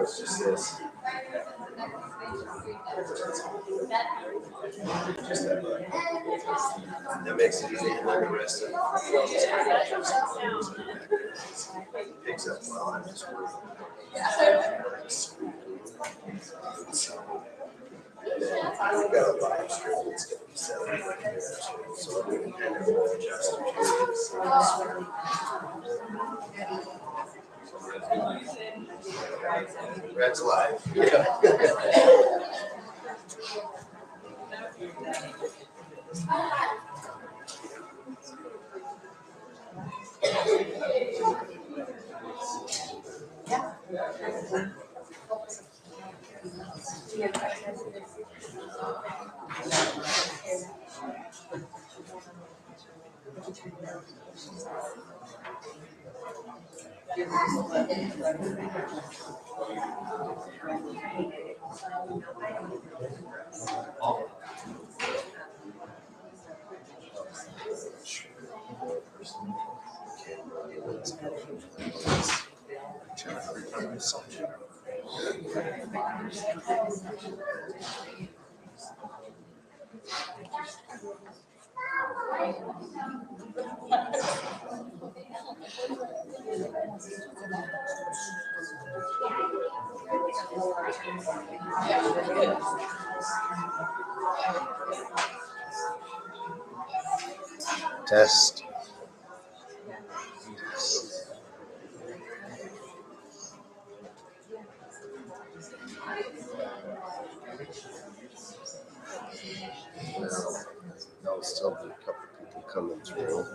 It's just this. Just that much. That makes it easy to learn the rest of it. Picks up well. I'm just I've got a live stream that's going to be set up right here too, so I'm going to kind of adjust it. Red's live. Yeah. Test. There'll still be a couple people coming through.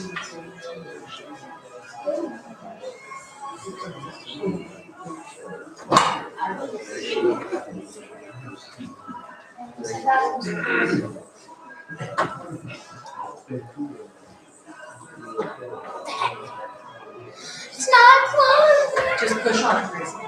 It's not closed. Just push on it, Gracie.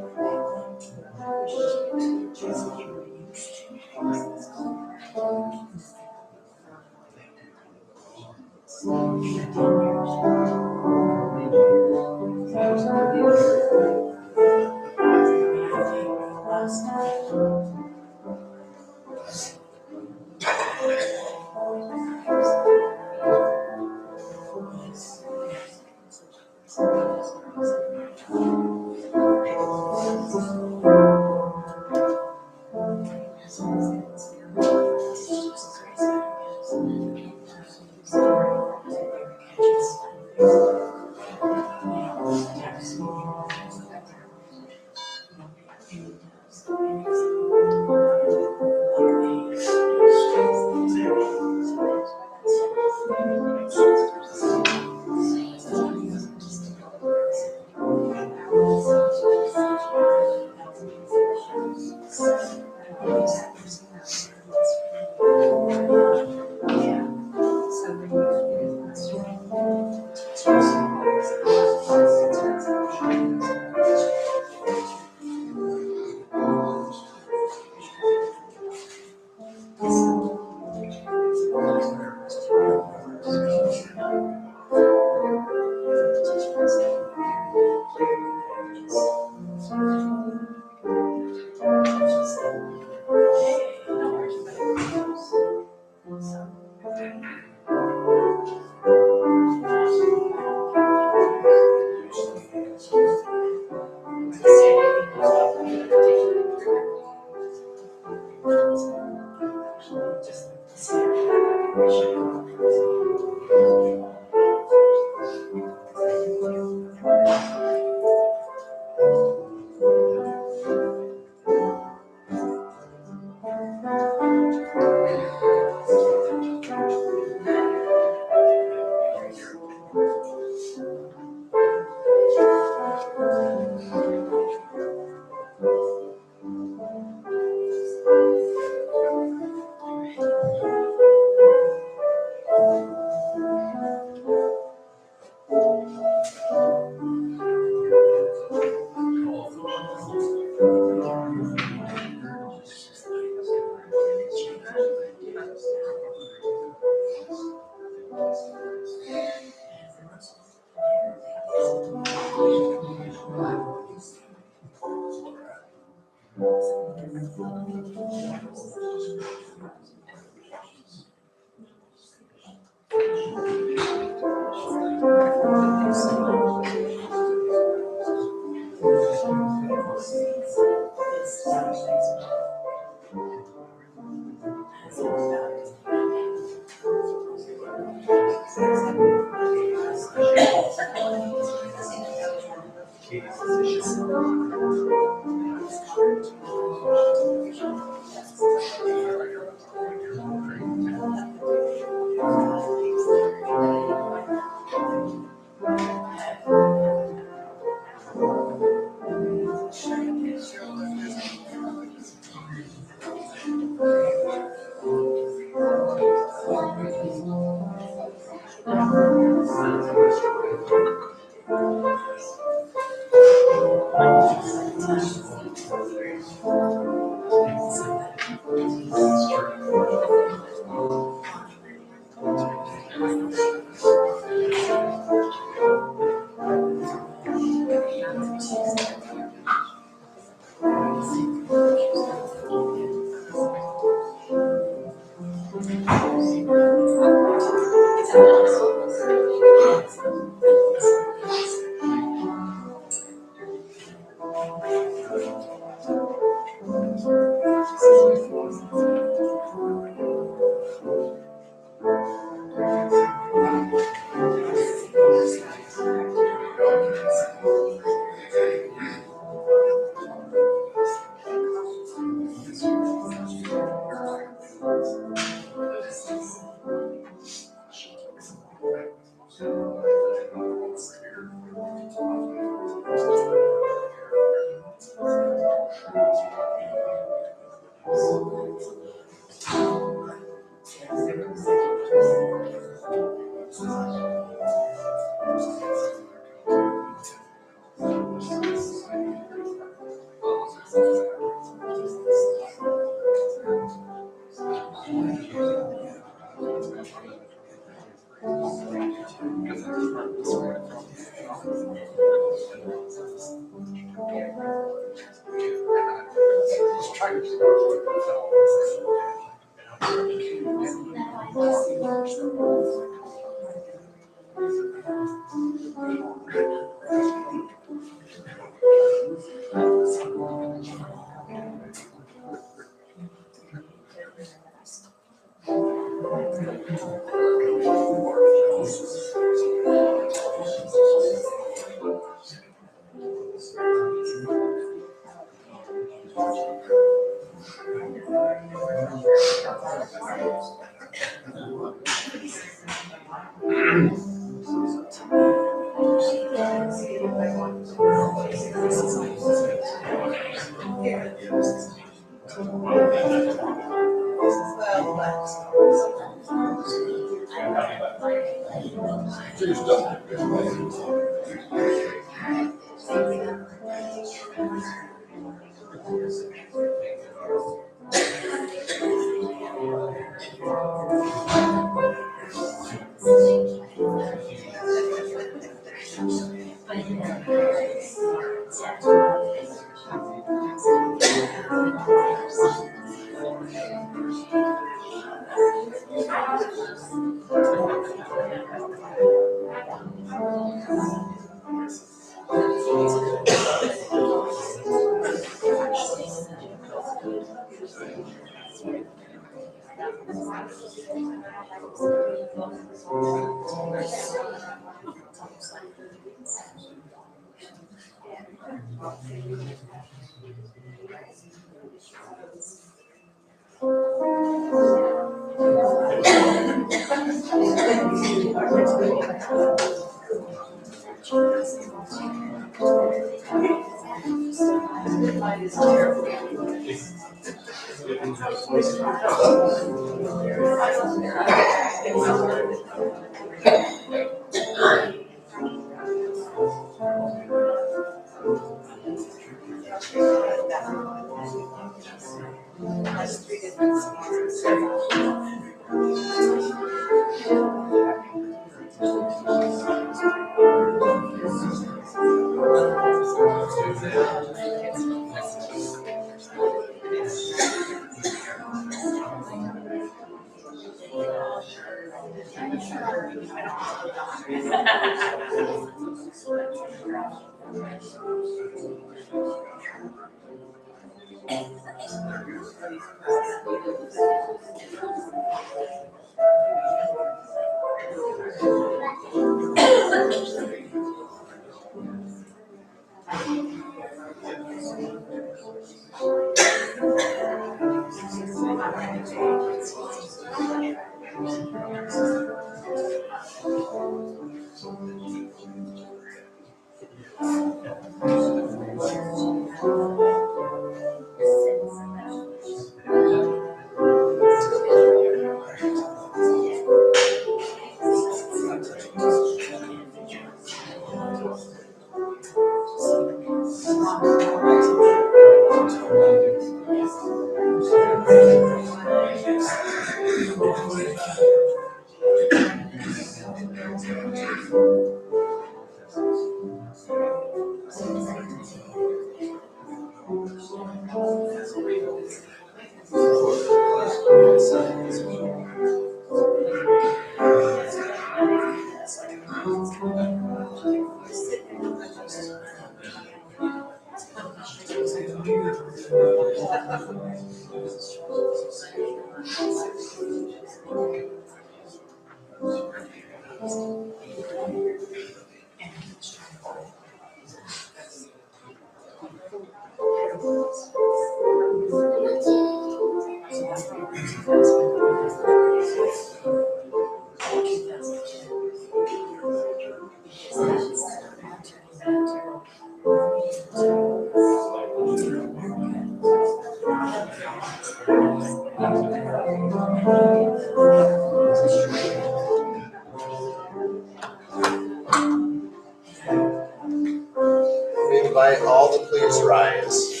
We invite all to please rise.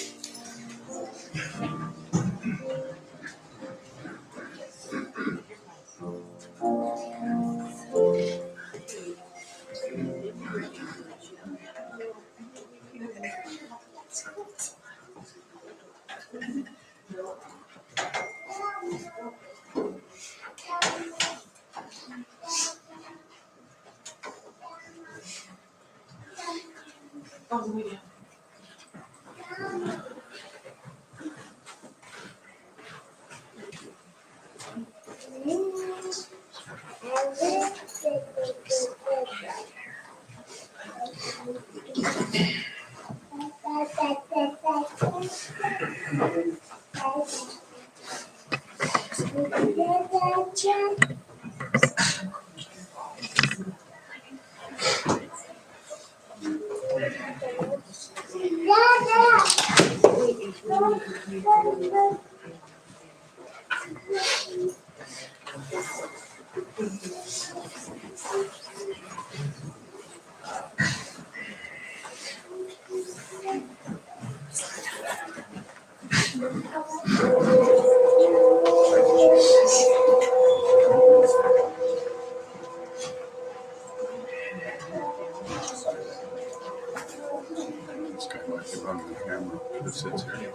This guy might be running the camera that sits here.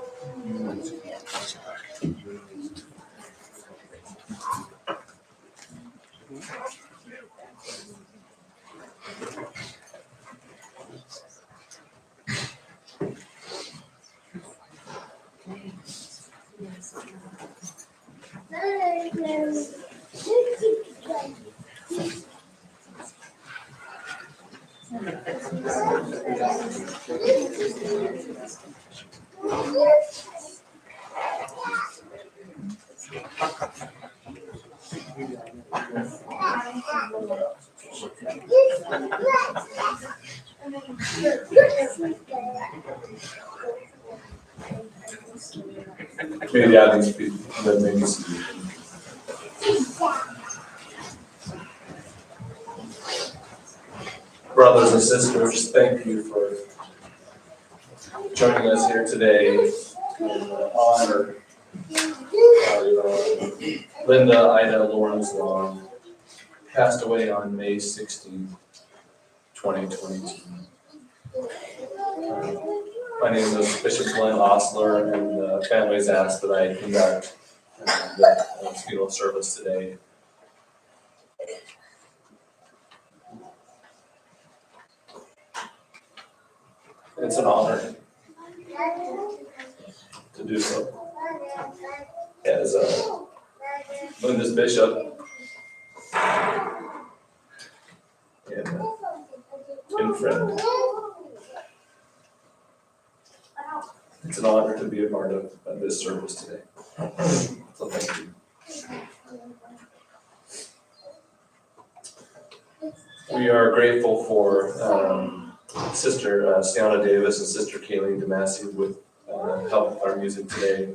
Maybe add these people, then maybe some. Brothers and sisters, thank you for joining us here today in honor of Linda Ida Lawrence Long, passed away on May 16th, 2022. My name is Bishop Glenn Osler, and the family has asked that I conduct the funeral service today. It's an honor to do so. As Linda's bishop and friend. It's an honor to be a part of this service today. So thank you. We are grateful for Sister Sienna Davis and Sister Kayleen DeMassey with help with our music today.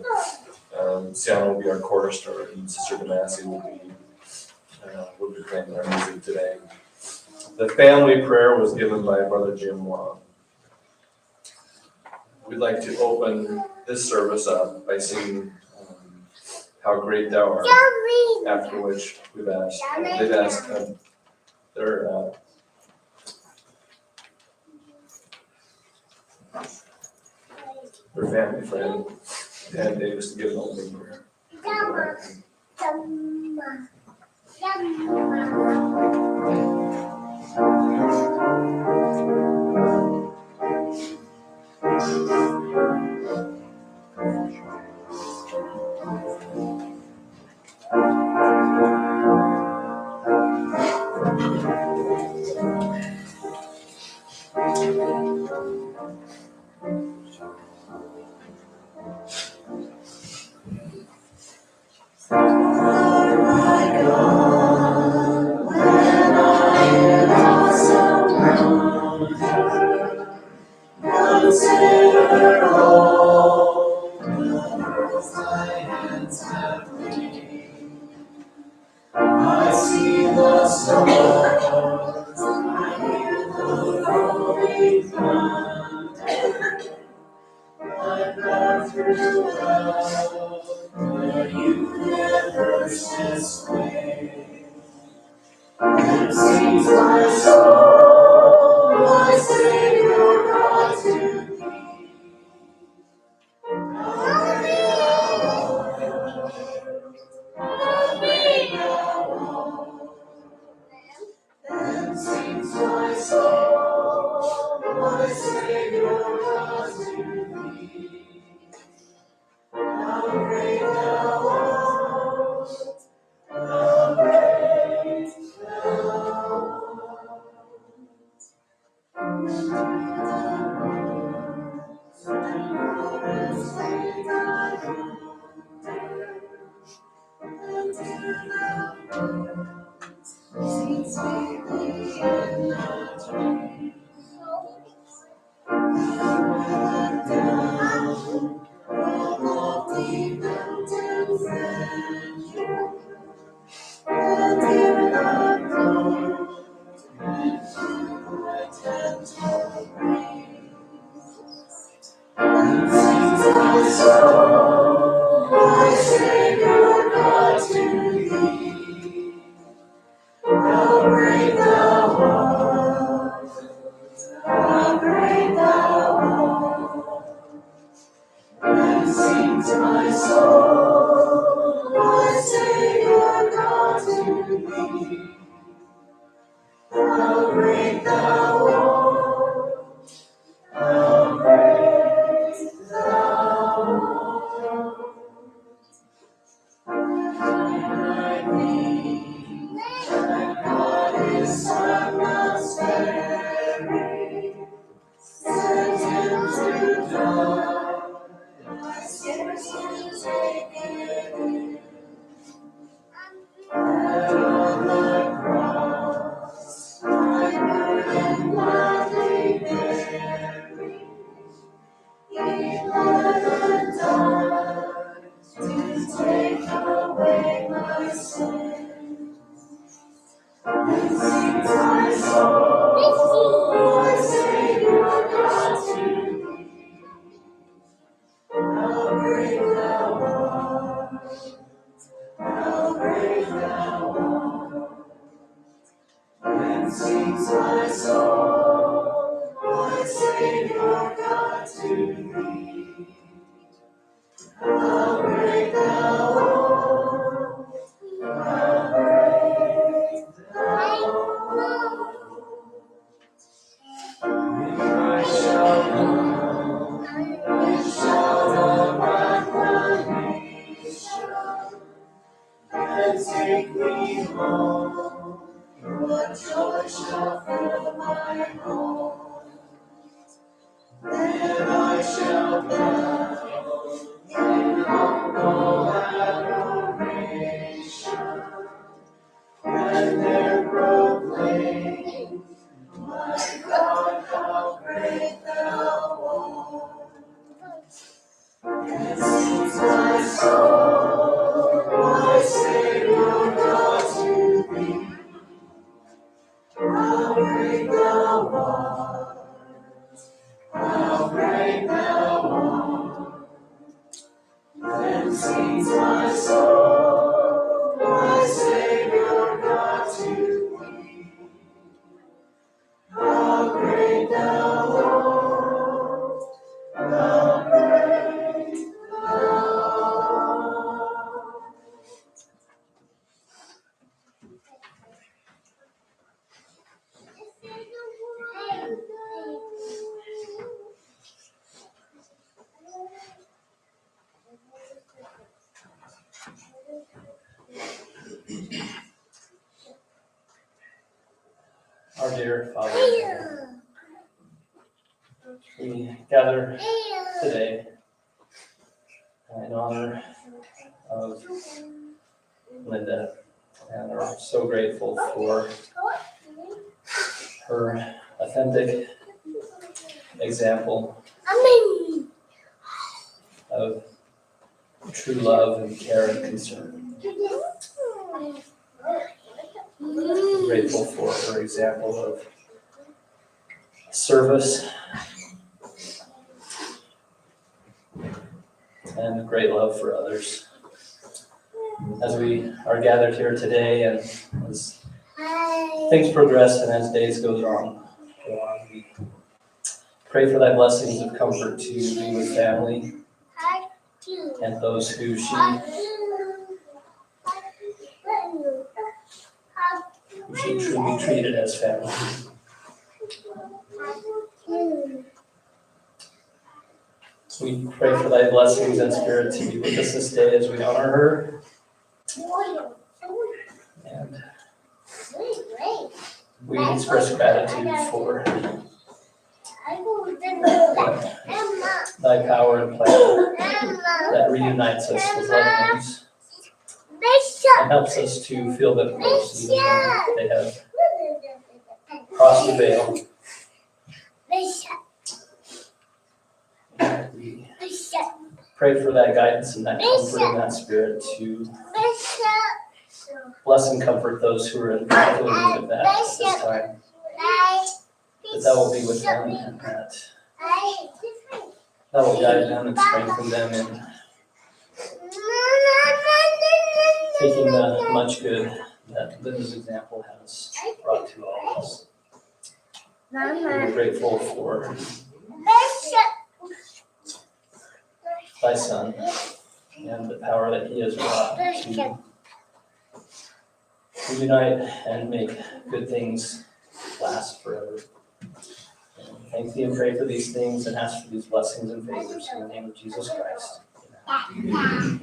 Sienna will be our chorister, and Sister DeMassey will be playing our music today. The family prayer was given by Brother Jim Wong. We'd like to open this service up by singing How Great Thou Art, after which they've asked their family friend, Dan Davis, to give an opening prayer. Consider all the thy hands have made. I see the stars, I hear the rolling thunder. I pass throughout the universe this way. And sings my soul, my Savior God to thee. How great thou art. Then sings my soul, my Savior God to thee. How great thou art, how great thou art. soul, my Savior God, to thee. How great thou art, how great thou art. And sings my soul, my Savior God, to thee. How great thou art, how great thou art. I think that God is Son not sparing, sent him to die. My sins taken, and on the cross, my burden gladly bearing, he bled and died to take away my sin. And sings my soul, my Savior God, to thee. How great thou art, how great thou art. And sings my soul, my Savior God, to thee. How great thou art, how great thou art. If I shall come and shout about acclamation, and take me home, what joy shall fill my home? Then I shall bow in humble adoration, and there proclaim, my God, how great thou art. And sings my soul, my Savior God, to thee. How great thou art, how great thou art. Then sings my soul, my Savior God, to thee. How great thou art, how great thou art. Our dear Father, we gather today in honor of Linda, and are so grateful for her authentic example of true love and care and concern. Grateful for her example of service and great love for others. As we are gathered here today, and as things progress and as days go on, we pray for thy blessings of comfort to be with family and those who she truly treated as family. We pray for thy blessings and spirit to be with us this day as we honor her. And we express gratitude for thy power and plan that reunites us with loved ones and helps us to feel them close even when they have crossed the veil. We pray for that guidance and that comfort and that spirit to bless and comfort those who are in particular need of that at this time. That thou will be with them, and that that will guide them and strengthen them in taking the much good that Linda's example has brought to all of us. We're grateful for thy Son and the power that he has brought to unite and make good things last forever. And thank thee and pray for these things and ask for these blessings and favors in the name of Jesus Christ. Amen.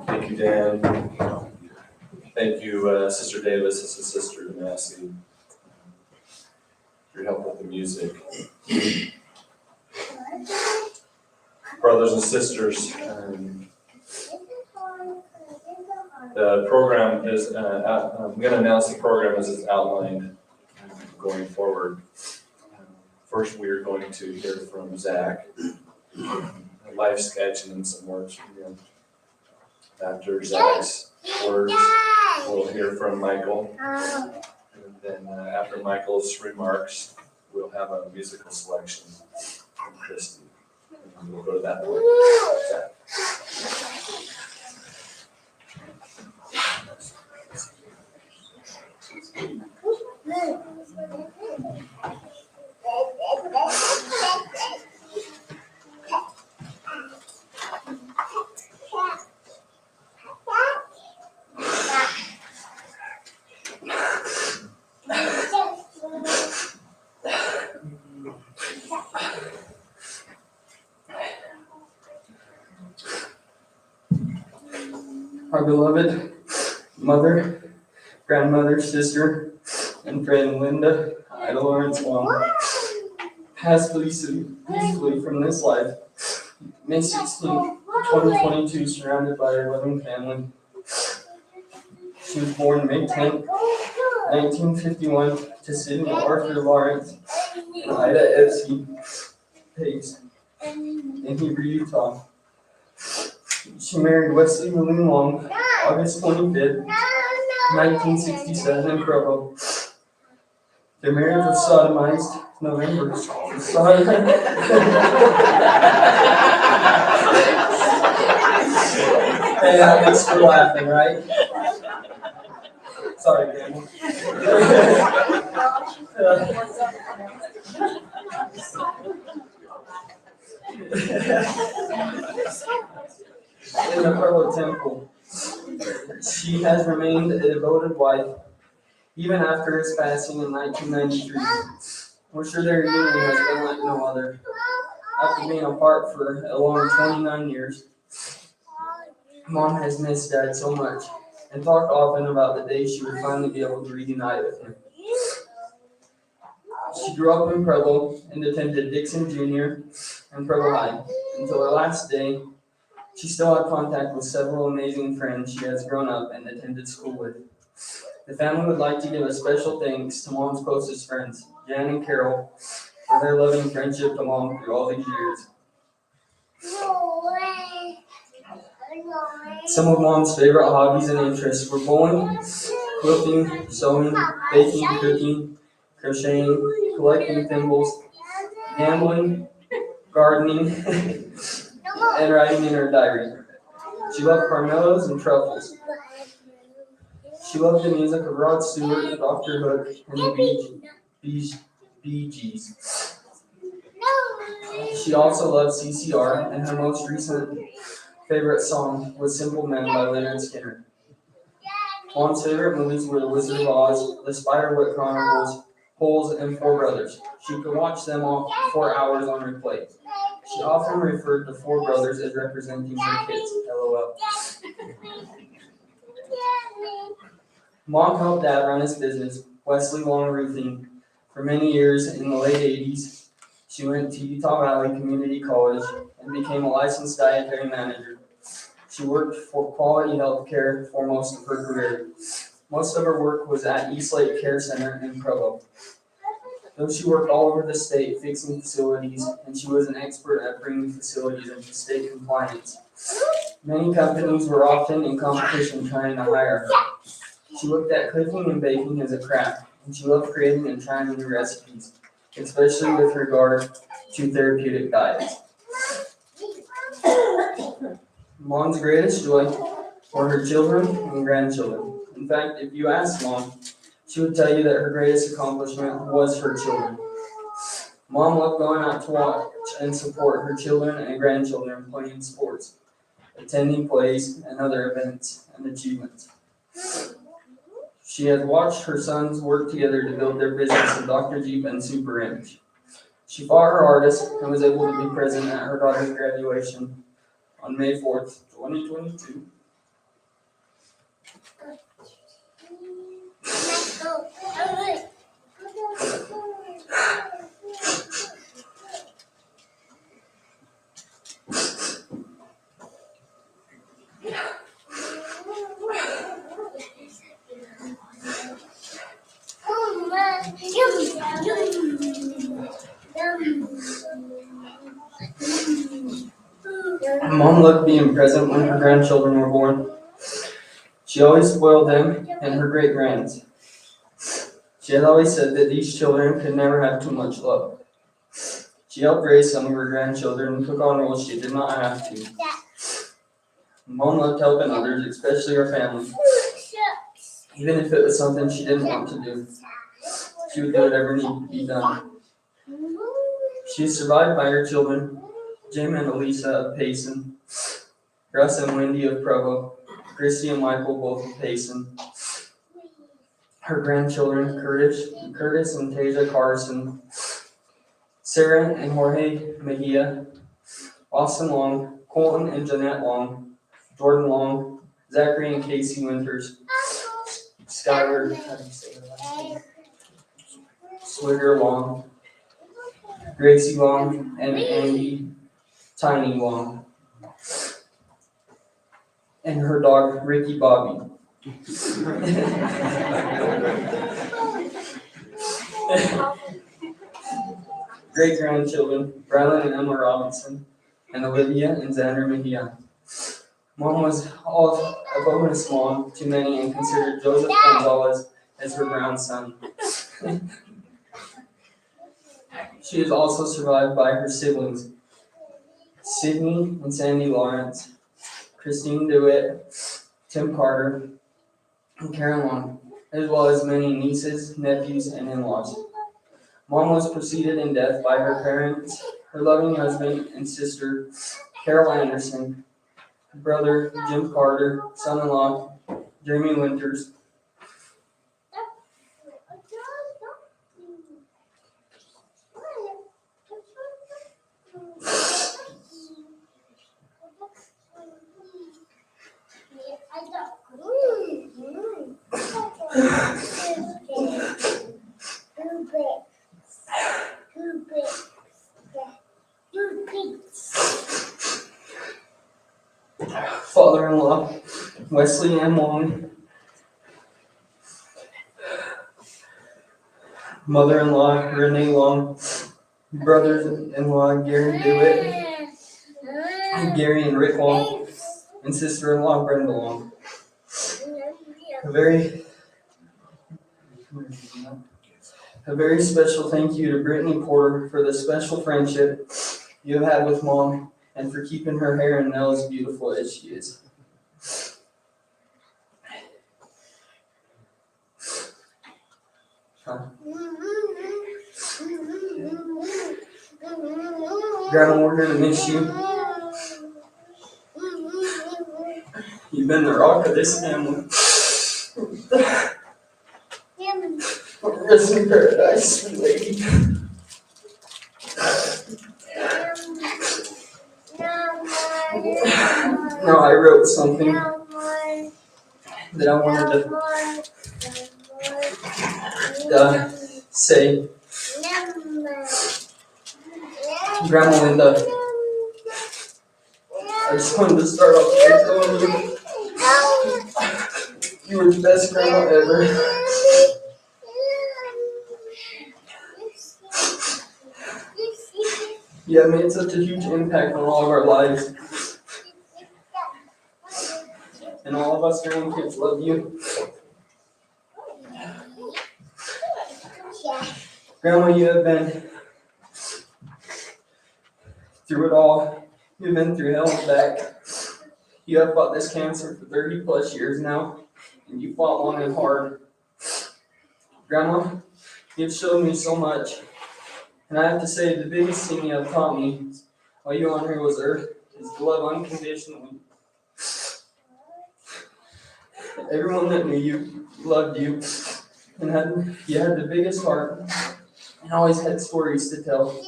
Thank you, Dan. Thank you, Sister Davis and Sister Massey, for your help with the music. Brothers and sisters, the program is, I'm going to announce the program as it's outlined going forward. First, we are going to hear from Zach, a life sketch and then some words from him. After Zach's words, we'll hear from Michael. And then after Michael's remarks, we'll have a musical selection from Christy. And we'll go to that point. Zach. Our beloved mother, grandmother, sister, and friend Linda Ida Lawrence Long passed peacefully from this life May 16, 2022, surrounded by her loving family. She was born May 10, 1951, to Sidney Arthur Lawrence and Ida Epstein Pace in Heber, Utah. She married Wesley William Long August 25th, 1967 in Provo. Their marriage was sodomized November. Hey, that makes for laughing, right? Sorry, Grandma. In the Provo Temple, she has remained a devoted wife even after his passing in 1993. We're sure their union has been like no other. After being apart for a long 29 years, Mom has missed Dad so much and talked often about the day she would finally be able to reunite with him. She grew up in Provo and attended Dixon Junior and Provo High. Until her last day, she still had contact with several amazing friends she has grown up and attended school with. The family would like to give a special thanks to Mom's closest friends, Jan and Carol, for their loving friendship to Mom through all these years. Some of Mom's favorite hobbies and interests were bowling, quilting, sewing, baking, cooking, crocheting, collecting thimbles, gambling, gardening, and writing in her diary. She loved Carmelos and truffles. She loved the music of Rod Stewart, Dr. Hook, and the Bee Gees. She also loved CCR, and her most recent favorite song was Simple Men by Leonard Skinner. Mom's favorite movies were The Wizard of Oz, The Spiderwick Chronicles, Holes, and Four Brothers. She could watch them all 4 hours on replay. She often referred to Four Brothers as representing her kids. LOL. Mom helped Dad run his business, Wesley Long Roofing, for many years in the late 80s. She went to Utah Valley Community College and became a licensed dietary manager. She worked for Quality Health Care for most of her career. Most of her work was at East Lake Care Center in Provo. Though she worked all over the state fixing facilities, and she was an expert at bringing facilities into state compliance, Many companies were often in competition trying to hire her. She looked at cooking and baking as a craft, and she loved creating and trying new recipes, especially with regard to therapeutic diets. Mom's greatest joy were her children and grandchildren. In fact, if you ask Mom, she would tell you that her greatest accomplishment was her children. Mom loved going out to watch and support her children and grandchildren playing sports, attending plays, and other events and achievements. She had watched her sons work together to build their business of Dr. Jeep and Super Image. She fought her hardest and was able to be present at her daughter's graduation on May 4th, 2022. Mom loved being present when her grandchildren were born. She always spoiled them and her great-grands. She had always said that these children could never have too much love. She helped raise some of her grandchildren and took on roles she did not have to. Mom loved helping others, especially her family. Even if it was something she didn't want to do, she would do whatever needed to be done. She is survived by her children, Jim and Elisa of Payson, Russ and Wendy of Provo, Christy and Michael both of Payson, her grandchildren, Curtis and Tasia Carson, Sarah and Jorge Mejia, Austin Long, Colton and Jeanette Long, Jordan Long, Zachary and Casey Winters, Skylar, Swigger Long, Gracie Long, and Andy Tiny Long, and her dog Ricky Bobby. Great-grandchildren, Brylan and Emma Robinson, and Olivia and Xander Mejia. Mom was a bonus mom to many and considered Joseph Gonzalez as her grandson. She is also survived by her siblings, Sydney and Sandy Lawrence, Christine DeWitt, Tim Carter, and Karen Long, as well as many nieces, nephews, and in-laws. Mom was preceded in death by her parents, her loving husband and sister, Carol Anderson, brother, Jim Carter, son-in-law, Jeremy Winters, father-in-law, Wesley M. Long, mother-in-law, Renee Long, brothers-in-law, Gary DeWitt, Gary and Rick Long, and sister-in-law, Brenda Long. A very special thank you to Brittany Porter for the special friendship you have had with Mom and for keeping her hair and nails beautiful as she is. Grandma, we're gonna miss you. You've been the rock of this family. Rest in paradise, sweet lady. Now I wrote something that I wanted to say. Grandma Linda, I just wanted to start off by telling you you were the best grandma ever. You have made such a huge impact on all of our lives. and all of us grandkids love you. Grandma, you have been through it all. You've been through hell and back. You have fought this cancer for 30 plus years now, and you fought long and hard. Grandma, you've shown me so much, and I have to say the biggest thing you have taught me while you on here was earth is to love unconditionally. Everyone that knew you loved you, and you had the biggest heart, and always had stories to tell.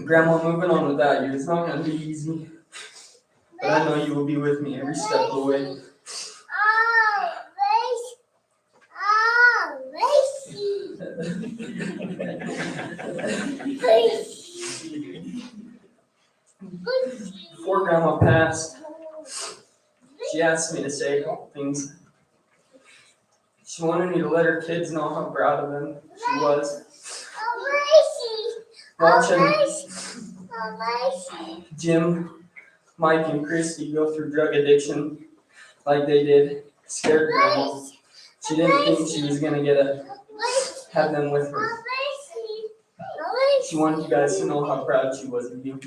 Grandma, moving on without you, it's not going to be easy, but I know you will be with me every step of the way. Before Grandma passed, she asked me to say a couple things. She wanted me to let her kids know how proud of them she was. Watching Jim, Mike, and Christy go through drug addiction like they did scared Grandma. She didn't think she was going to have them with her. She wanted you guys to know how proud she was of you.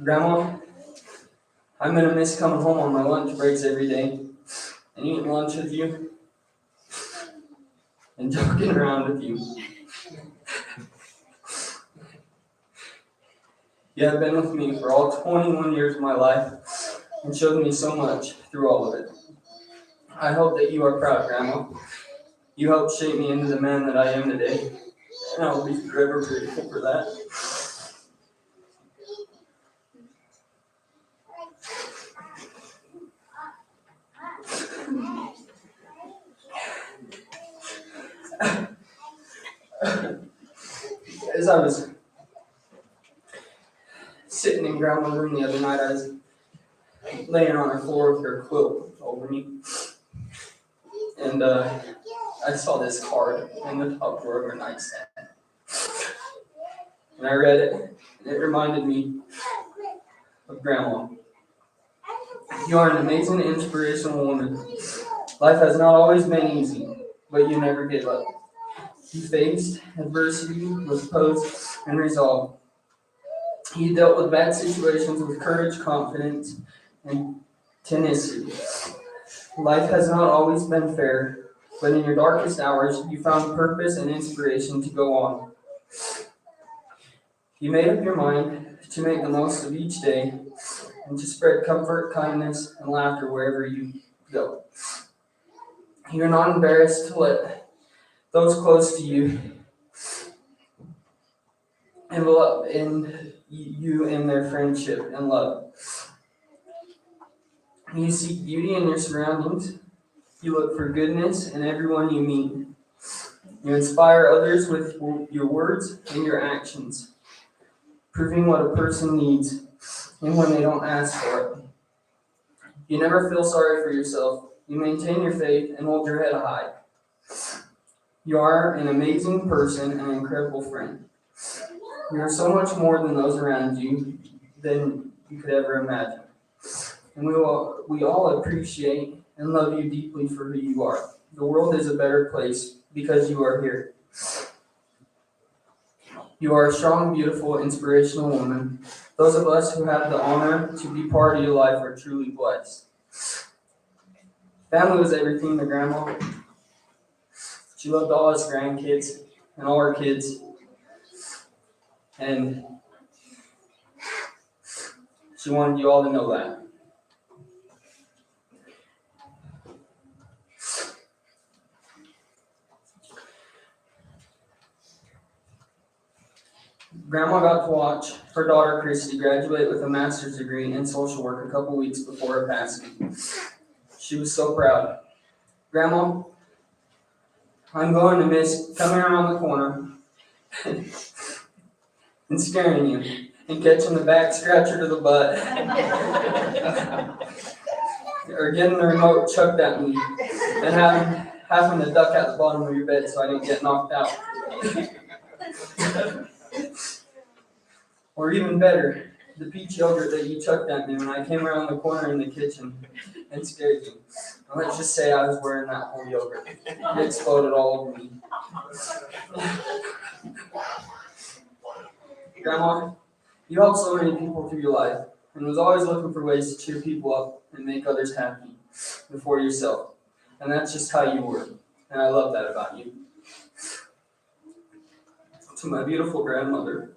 Grandma, I'm going to miss coming home on my lunch breaks every day and eating lunch with you and joking around with you. You have been with me for all 21 years of my life and showed me so much through all of it. I hope that you are proud, Grandma. You helped shape me into the man that I am today, and I will be forever grateful for that. As I was sitting in Grandma's room the other night, I was laying on her floor with her quilt over me, and I saw this card in the top drawer of her nightstand, and I read it, and it reminded me of Grandma. You are an amazing, inspirational woman. Life has not always been easy, but you never gave up. You faced adversity with poise and resolve. You dealt with bad situations with courage, confidence, and tenacity. Life has not always been fair, but in your darkest hours, you found purpose and inspiration to go on. You made up your mind to make the most of each day and to spread comfort, kindness, and laughter wherever you go. You're not embarrassed to let those close to you envelop in you in their friendship and love. You seek beauty in your surroundings. You look for goodness in everyone you meet. You inspire others with your words and your actions, proving what a person needs and when they don't ask for it. You never feel sorry for yourself. You maintain your faith and hold your head high. You are an amazing person and an incredible friend. You are so much more than those around you than you could ever imagine. And we all appreciate and love you deeply for who you are. The world is a better place because you are here. You are a strong, beautiful, inspirational woman. Those of us who have the honor to be part of your life are truly blessed. Family was everything to Grandma. She loved all us grandkids and all our kids. And she wanted you all to know that. Grandma got to watch her daughter Christy graduate with a master's degree in social work a couple weeks before her passing. She was so proud. Grandma, I'm going to miss coming around the corner and scaring you and catching the back scratcher to the butt or getting the remote chucked at me and having to duck at the bottom of your bed so I didn't get knocked out. Or even better, the peach yogurt that you chucked at me when I came around the corner in the kitchen and scared you. And let's just say I was wearing that whole yogurt. It exploded all over me. Grandma, you helped so many people through your life and was always looking for ways to cheer people up and make others happy before yourself. And that's just how you were. And I love that about you. To my beautiful grandmother,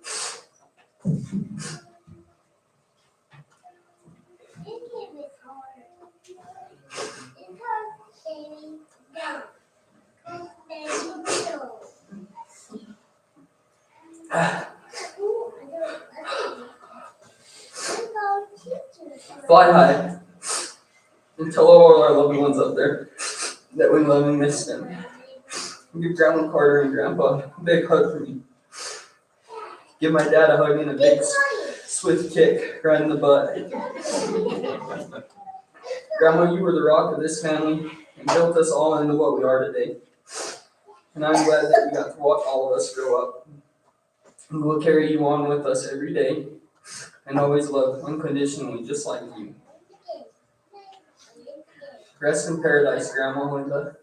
fly high and tell all our loved ones up there that we love and miss them. Give Grandma Carter and Grandpa a big hug for me. Give my dad a hug and a big swift kick right in the butt. Grandma, you were the rock of this family and built us all into what we are today. And I'm glad that we got to watch all of us grow up. And we'll carry you on with us every day and always love unconditionally, just like you. Rest in paradise, Grandma Linda.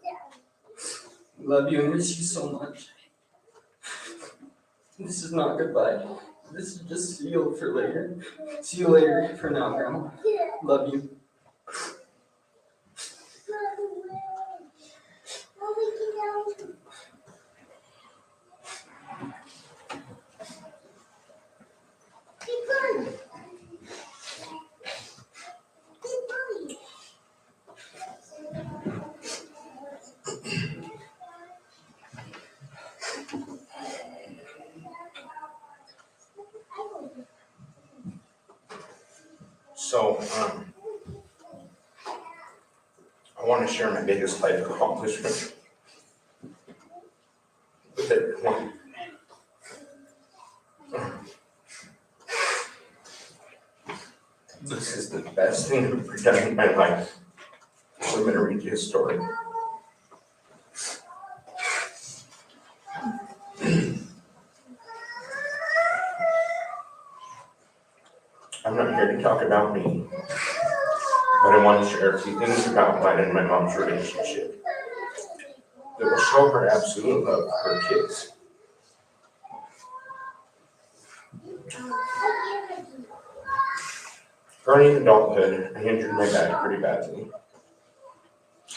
Love you and miss you so much. This is not goodbye. This is just see you for later. See you later for now, Grandma. Love you. So, I want to share my biggest life accomplishment with everyone. This is the best thing I've ever done in my life. So I'm going to read you a story. I'm not here to talk about me, but I want to share a few things about mine and my mom's relationship that will show her absolute love for her kids. Early in adulthood, I injured my back pretty badly.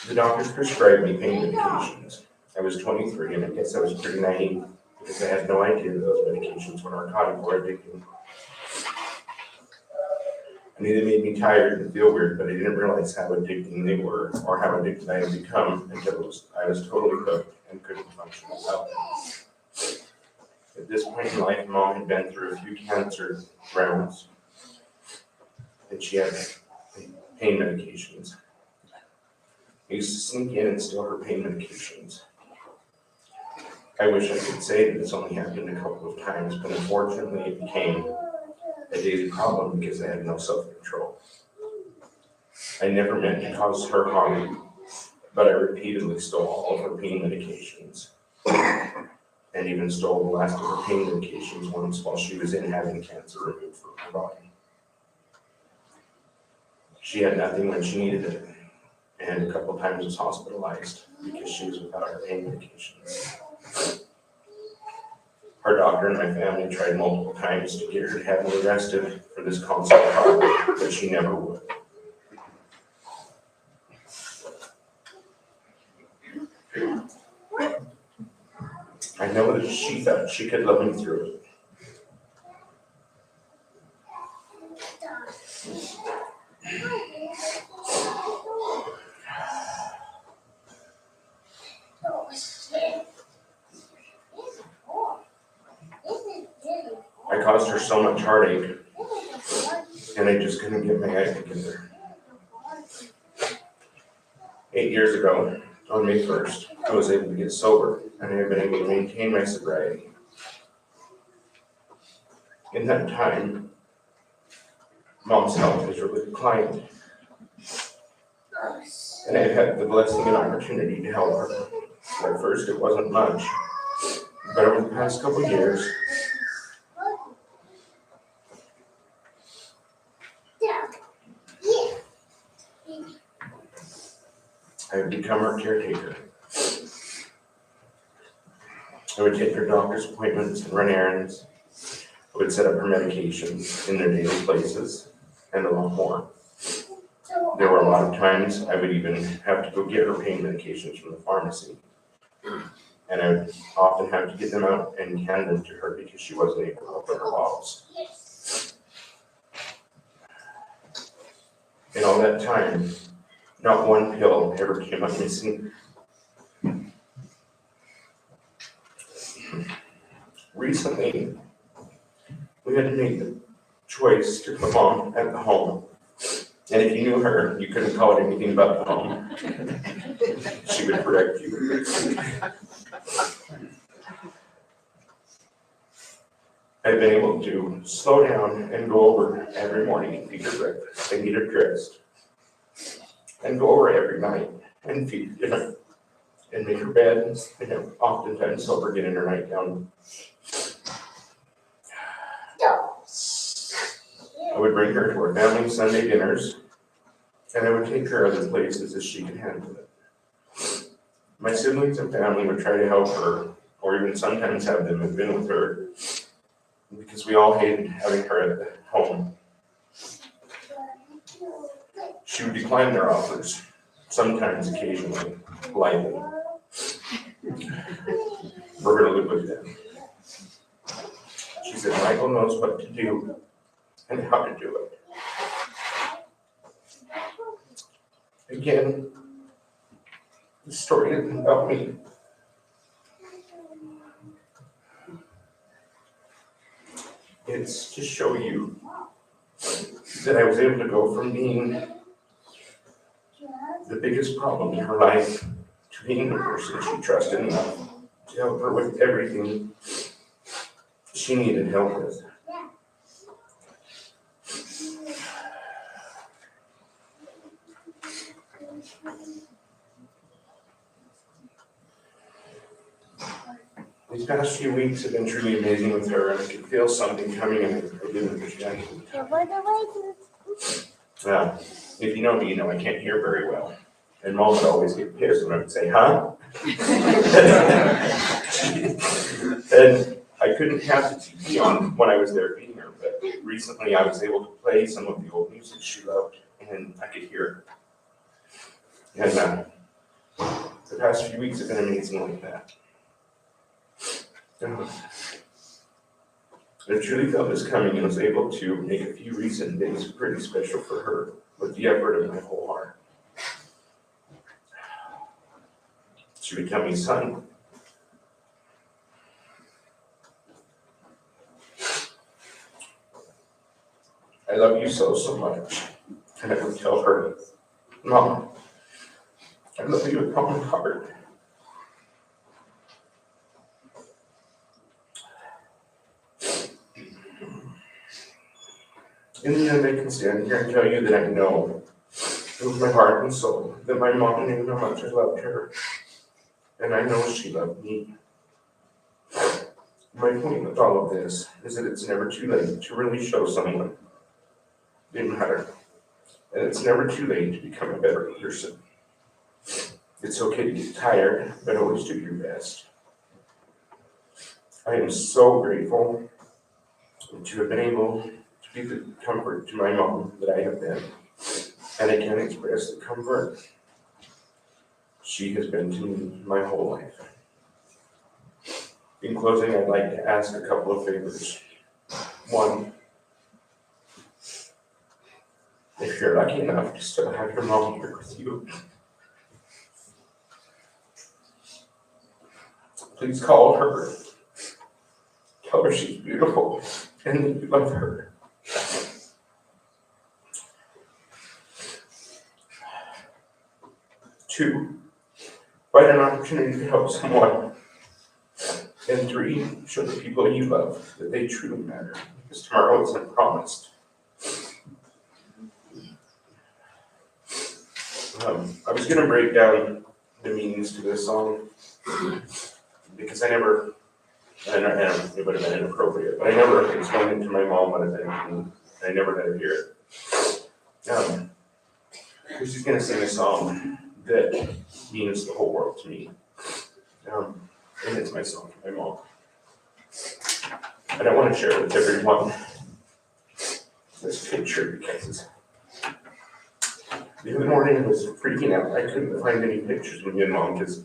The doctors prescribed me pain medications. I was 23, and I guess I was pretty naive because I had no idea that those medications were narcotic or addicting. I knew they made me tired and feel weird, but I didn't realize how addicting they were or how addicted I had become until I was totally hooked and couldn't function without them. At this point in life, Mom had been through a few cancer rounds, and she had pain medications. I used to sneak in and steal her pain medications. I wish I could say that it's only happened a couple of times, but unfortunately it became a daily problem because I had no self-control. I never meant to cause her harm, but I repeatedly stole all of her pain medications and even stole the last of her pain medications once while she was in having cancer removed from her body. She had nothing when she needed it, and a couple of times was hospitalized because she was without her pain medications. Her doctor and my family tried multiple times to get her to have me arrested for this constant problem, but she never would. I know that she thought she could love me through it. I caused her so much heartache, and I just couldn't get my act together. 8 years ago, on May 1st, I was able to get sober, and I have been able to maintain my sobriety. In that time, Mom's health has really declined, and I've had the blessing and opportunity to help her. At first, it wasn't much, but over the past couple of years, I would become her caretaker. I would take her doctor's appointments and run errands. I would set up her medications in their daily places and a lot more. There were a lot of times I would even have to go get her pain medications from the pharmacy. And I would often have to get them out and hand them to her because she wasn't able to open her bottles. In all that time, not one pill ever came up missing. Recently, we had to make the choice to put Mom at the home. And if you knew her, you couldn't call it anything but the home. She would correct you. I've been able to slow down and go over every morning and feed her breakfast and get her dressed. And go over every night and feed her dinner. And make her bed and oftentimes help her get in her nightgown. I would bring her to our family Sunday dinners, and I would take her other places as she could handle it. My siblings and family would try to help her, or even sometimes have them move in with her, because we all hated having her at the home. She would decline their offers, sometimes occasionally, politely, for her to live with them. She said, Michael knows what to do and how to do it. Again, the story isn't about me. It's to show you that I was able to go from being the biggest problem in her life to being the person she trusted enough to help her with everything she needed help with. These past few weeks have been truly amazing with her, and I could feel something coming and I didn't understand it. If you know me, you know I can't hear very well. And Mom would always get pissed when I would say, huh? And I couldn't have the TV on when I was there feeding her, but recently I was able to play some of the old music she loved, and I could hear her. And the past few weeks have been amazing like that. I truly felt this coming and was able to make a few recent days pretty special for her with the effort of my whole heart. She would tell me, son, I love you so much. And I would tell her, Mom, I love you with all my heart. In the end, I can stand here and tell you that I know with my heart and soul that my mom knew how much I loved her. And I know she loved me. My point with all of this is that it's never too late to really show someone they matter. And it's never too late to become a better person. It's okay to get tired, but always do your best. I am so grateful to have been able to be the comfort to my mom that I have been. And I can't express the comfort she has been to me my whole life. In closing, I'd like to ask a couple of favors. One, if you're lucky enough to still have your mom here with you, please call her. Tell her she's beautiful and that you love her. Two, find an opportunity to help someone. And three, show the people you love that they truly matter, because tomorrow isn't promised. I was going to break down the meanings to this song, because I know it would have been inappropriate, but I never explained it to my mom what it meant, and I never let her hear it. She's going to sing a song that means the whole world to me. And it's myself, my mom. And I want to share with everyone this picture because the other morning I was freaking out. I couldn't find any pictures with me and Mom because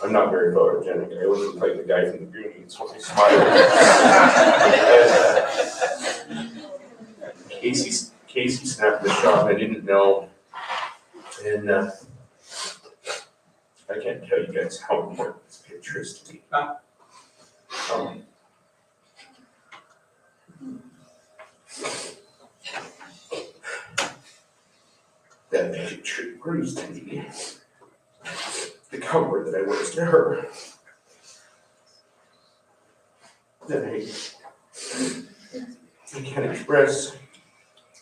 I'm not very photogenic. I always look like the guy from the Goonies when I smile. Casey snapped the shot and I didn't know. And I can't tell you guys how important this picture is to me. That picture proves to me the comfort that I was to her. That I can't express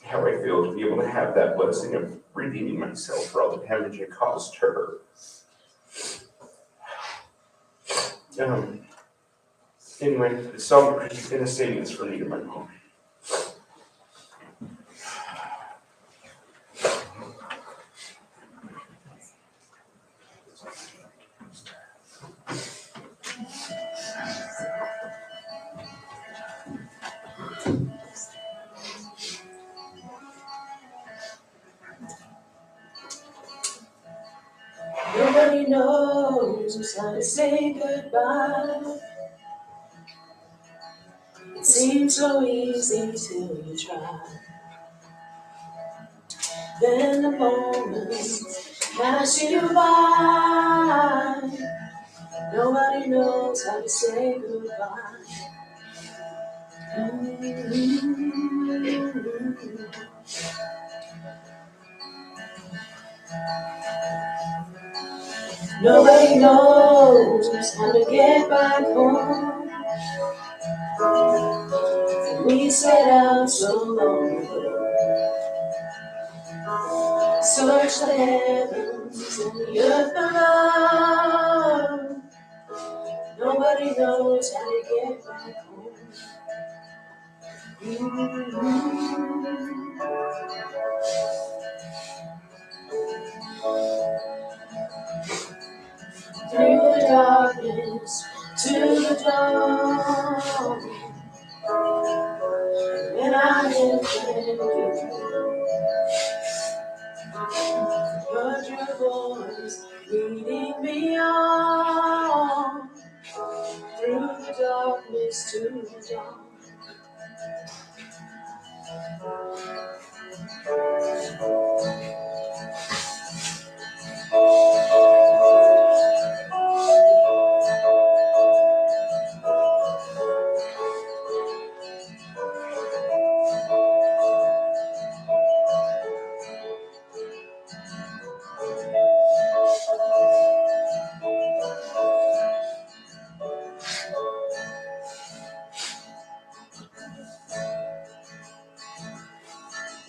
how I feel to be able to have that blessing of redeeming myself for all the damage I caused her. Anyway, the song is going to say this for me to my mom. Nobody knows how to say goodbye. It seems so easy till you try. Then the moments pass you by. Nobody knows how to say goodbye. Nobody knows how to get back home. We set out so long ago. Search the heavens and the earth below. Nobody knows how to get back home. Through the darkness to the dawn. When I heard your voice leading me on. Through the darkness to the dawn.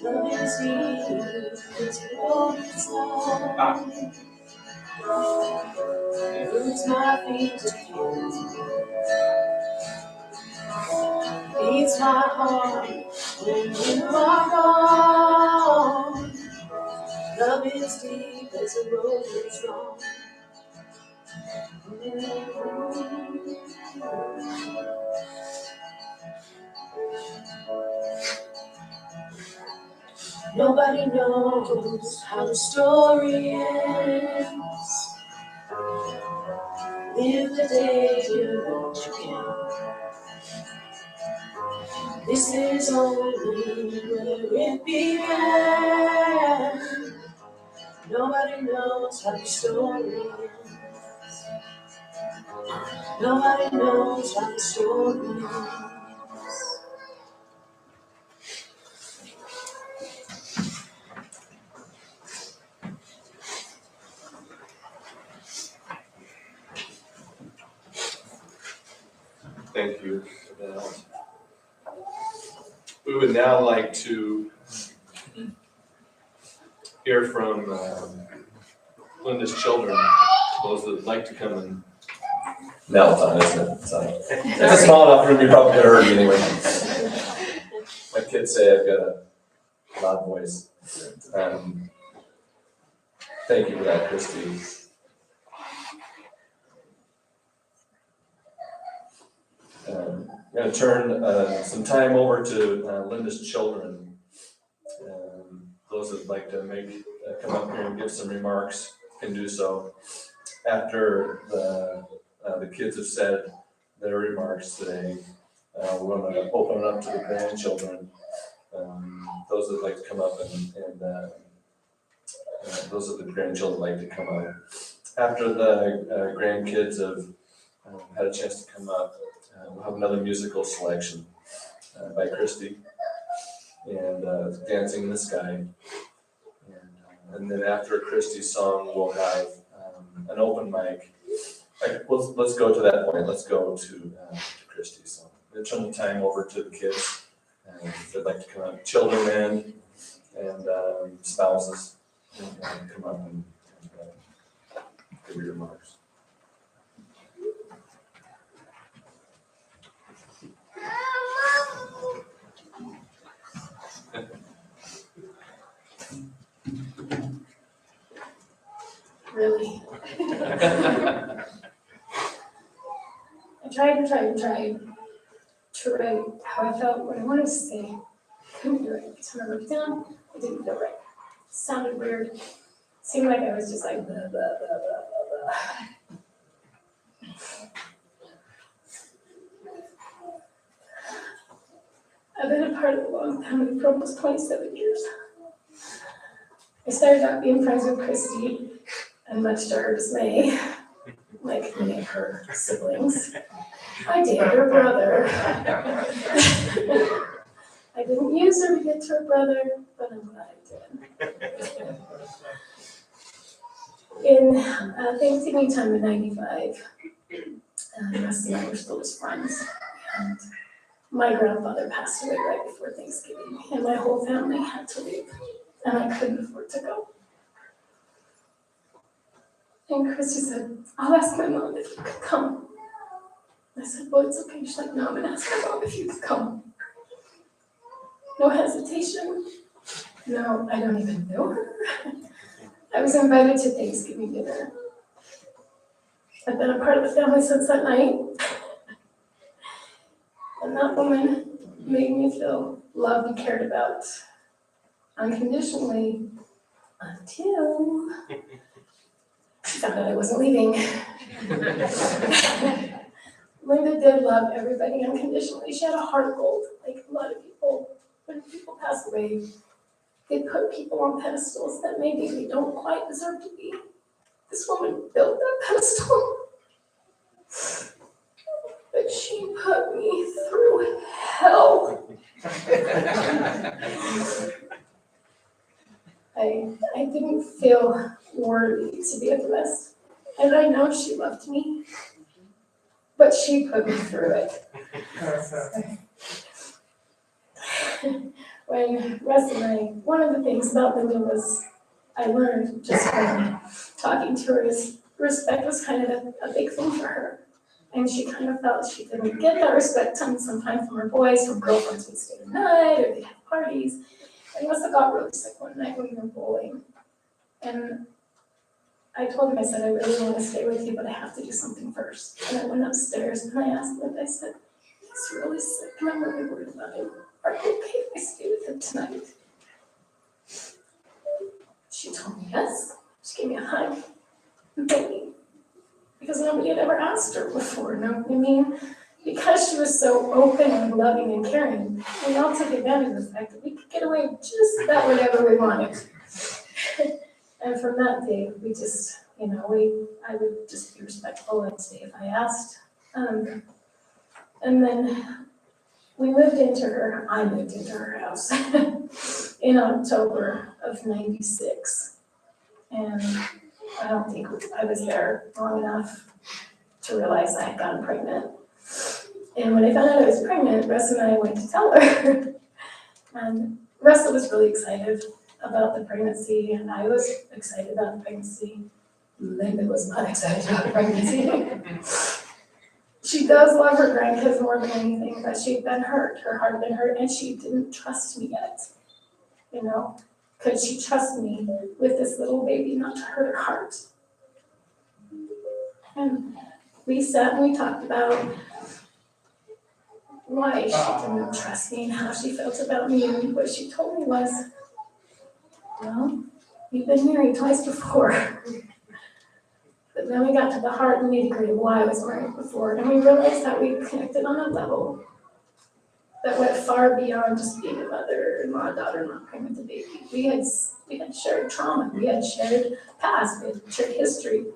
Love is deep, it's always long. It roots my feet to feel. Beats my heart when you are gone. Love is deep as a road is long. Nobody knows how the story ends. Live the day you know you can. This is only where it began. Nobody knows how the story ends. Nobody knows how the story ends. Thank you for that. We would now like to hear from Linda's children, those that would like to come and. Now it's on, isn't it? It's on. It's a small enough room, you probably could have heard me anyway. My kids say I've got a loud voice. Thank you for that, Christy. I'm going to turn some time over to Linda's children. Those that would like to come up here and give some remarks can do so. After the kids have said their remarks today, we're going to open it up to the grandchildren. Those that would like to come up and those of the grandchildren like to come up. After the grandkids have had a chance to come up, we'll have another musical selection by Christy and Dancing in the Sky. And then after Christy's song, we'll have an open mic. Let's go to that point. Let's go to Christy's song. We'll turn the time over to the kids. If they'd like to come up, children and spouses, and come up and give your remarks. Really. I tried to write how I felt, what I wanted to say. Couldn't do it. Every time I wrote it down, it didn't feel right. It sounded weird. It seemed like I was just like blah, blah, blah, blah, blah, blah. I've been a part of a long family for almost 27 years. I started out being friends with Christy, and much to her dismay, like many of her siblings, I dated her brother. I didn't use her to get to her brother, but I'm glad I did. In Thanksgiving time in '95, Russ and I were still just friends. And my grandfather passed away right before Thanksgiving, and my whole family had to leave, and I couldn't afford to go. And Christy said, I'll ask my mom if you could come. I said, well, it's okay. She's like, no, I'm going to ask my mom if you could come. No hesitation. No, I don't even know her. I was invited to Thanksgiving dinner. I've been a part of the family since that night. And that woman made me feel loved and cared about unconditionally until she found out I wasn't leaving. Linda did love everybody unconditionally. She had a heart of gold. Like a lot of people, when people pass away, they put people on pedestals that maybe they don't quite deserve to be. This woman built that pedestal. But she put me through hell. I didn't feel worthy to be addressed. And I know she loved me, but she put me through it. When Russ and I, one of the things about Linda was, I learned just from talking to her is respect was kind of a big thing for her. And she kind of felt she didn't get that respect sometimes from her boys, from girlfriends would stay the night or they'd have parties. And Russell got really sick one night when we were bowling. And I told him, I said, I really want to stay with you, but I have to do something first. And I went upstairs and I asked Linda, I said, he's really sick and I'm really worried about him. Are you okay if I stay with him tonight? She told me yes. She gave me a hug and thanked me. Because nobody had ever asked her before, you know what I mean? Because she was so open and loving and caring, we all took advantage of the fact that we could get away with just about whatever we wanted. And from that day, we just, I would just be respectful and stay if I asked. And then I moved into her house in October of '96. And I don't think I was there long enough to realize I had gotten pregnant. And when I found out I was pregnant, Russ and I went to tell her. And Russell was really excited about the pregnancy, and I was excited about the pregnancy. Linda was not excited about the pregnancy. She does love her grandkids more than anything, but she'd been hurt. Her heart had been hurt, and she didn't trust me yet. Could she trust me with this little baby not to hurt her heart? And we sat and we talked about why she didn't trust me and how she felt about me. And what she told me was, well, you've been married twice before. But then we got to the heart and nitty-gritty of why I was married before. And we realized that we connected on a level that went far beyond just being a mother-in-law, daughter-in-law, pregnant with a baby. We had shared trauma. We had shared past. We had shared history.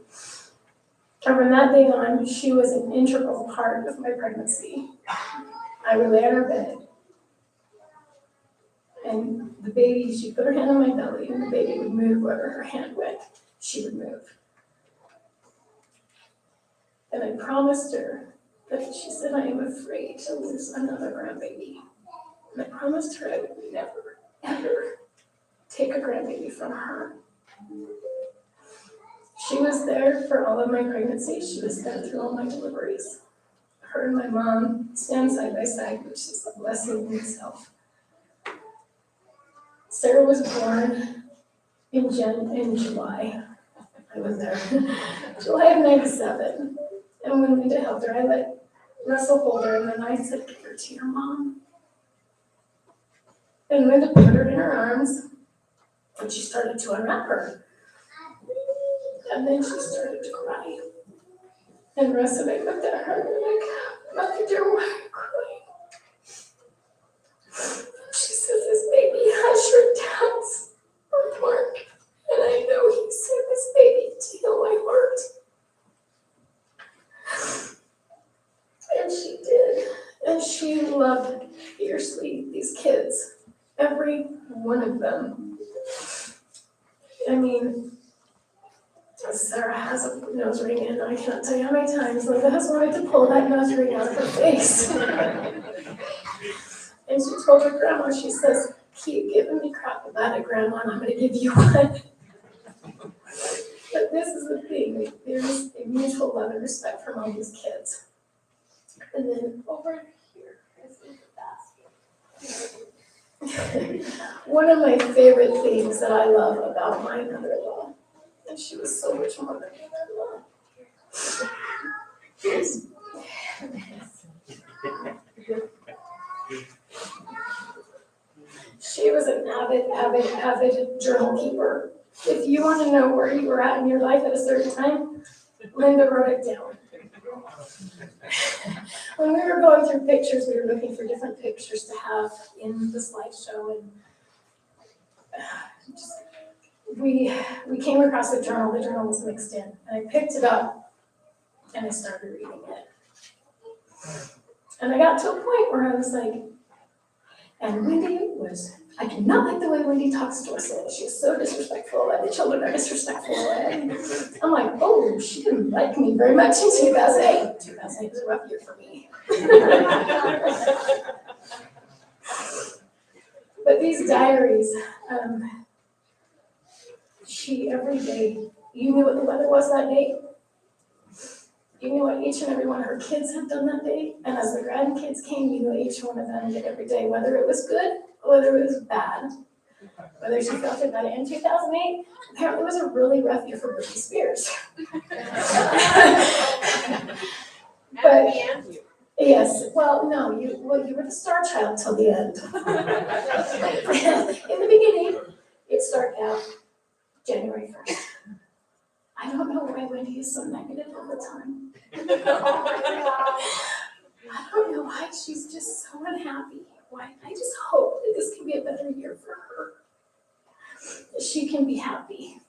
And from that day on, she was an integral part of my pregnancy. I would lay on her bed, and the baby, she'd put her hand on my belly, and the baby would move wherever her hand went. She would move. And I promised her that she said, I am afraid to lose another grandbaby. And I promised her I would never, ever take a grandbaby from her. She was there for all of my pregnancy. She was there through all my deliveries. Her and my mom stand side by side, which is a blessing in itself. Sarah was born in July. I was there. July of 97. And when Linda held her, I let Russell hold her, and then I said, give her to your mom. And Linda put her in her arms, and she started to unwrap her. And then she started to cry. And Russ and I looked at her and we're like, Mother dear, why are you crying? She says, this baby has your dad's birthmark. And I know he sent this baby to heal my heart. And she did. And she loved fiercely these kids. Every one of them. I mean, Sarah has a nose ring, and I can't tell you how many times Linda has wanted to pull that nose ring out of her face. And she told her grandma, she says, keep giving me crap about it, Grandma, and I'm going to give you one. But this is the thing, there's a mutual love and respect from all these kids. And then over here, I think the basket. One of my favorite things that I love about my mother-in-law, and she was so much more than mother-in-law. She was an avid journal keeper. If you want to know where you were at in your life at a certain time, Linda wrote it down. When we were going through pictures, we were looking for different pictures to have in the slideshow, and we came across a journal. The journal was mixed in, and I picked it up and I started reading it. And I got to a point where I was like, and I do not like the way Wendy talks to us. She's so disrespectful, and the children are disrespectful. And I'm like, oh, she didn't like me very much in 2008. 2008 was a rough year for me. But these diaries, she every day, you knew what the weather was that day. You knew what each and every one of her kids had done that day. And as the grandkids came, you knew each one of them did every day, whether it was good or whether it was bad. Whether she felt about it in 2008, apparently it was a really rough year for Britney Spears. But yes, well, no, you were the star child till the end. In the beginning, it started out January 1st. I don't know why Wendy is so negative all the time. I don't know why she's just so unhappy. Why? I just hope that this can be a better year for her. That she can be happy.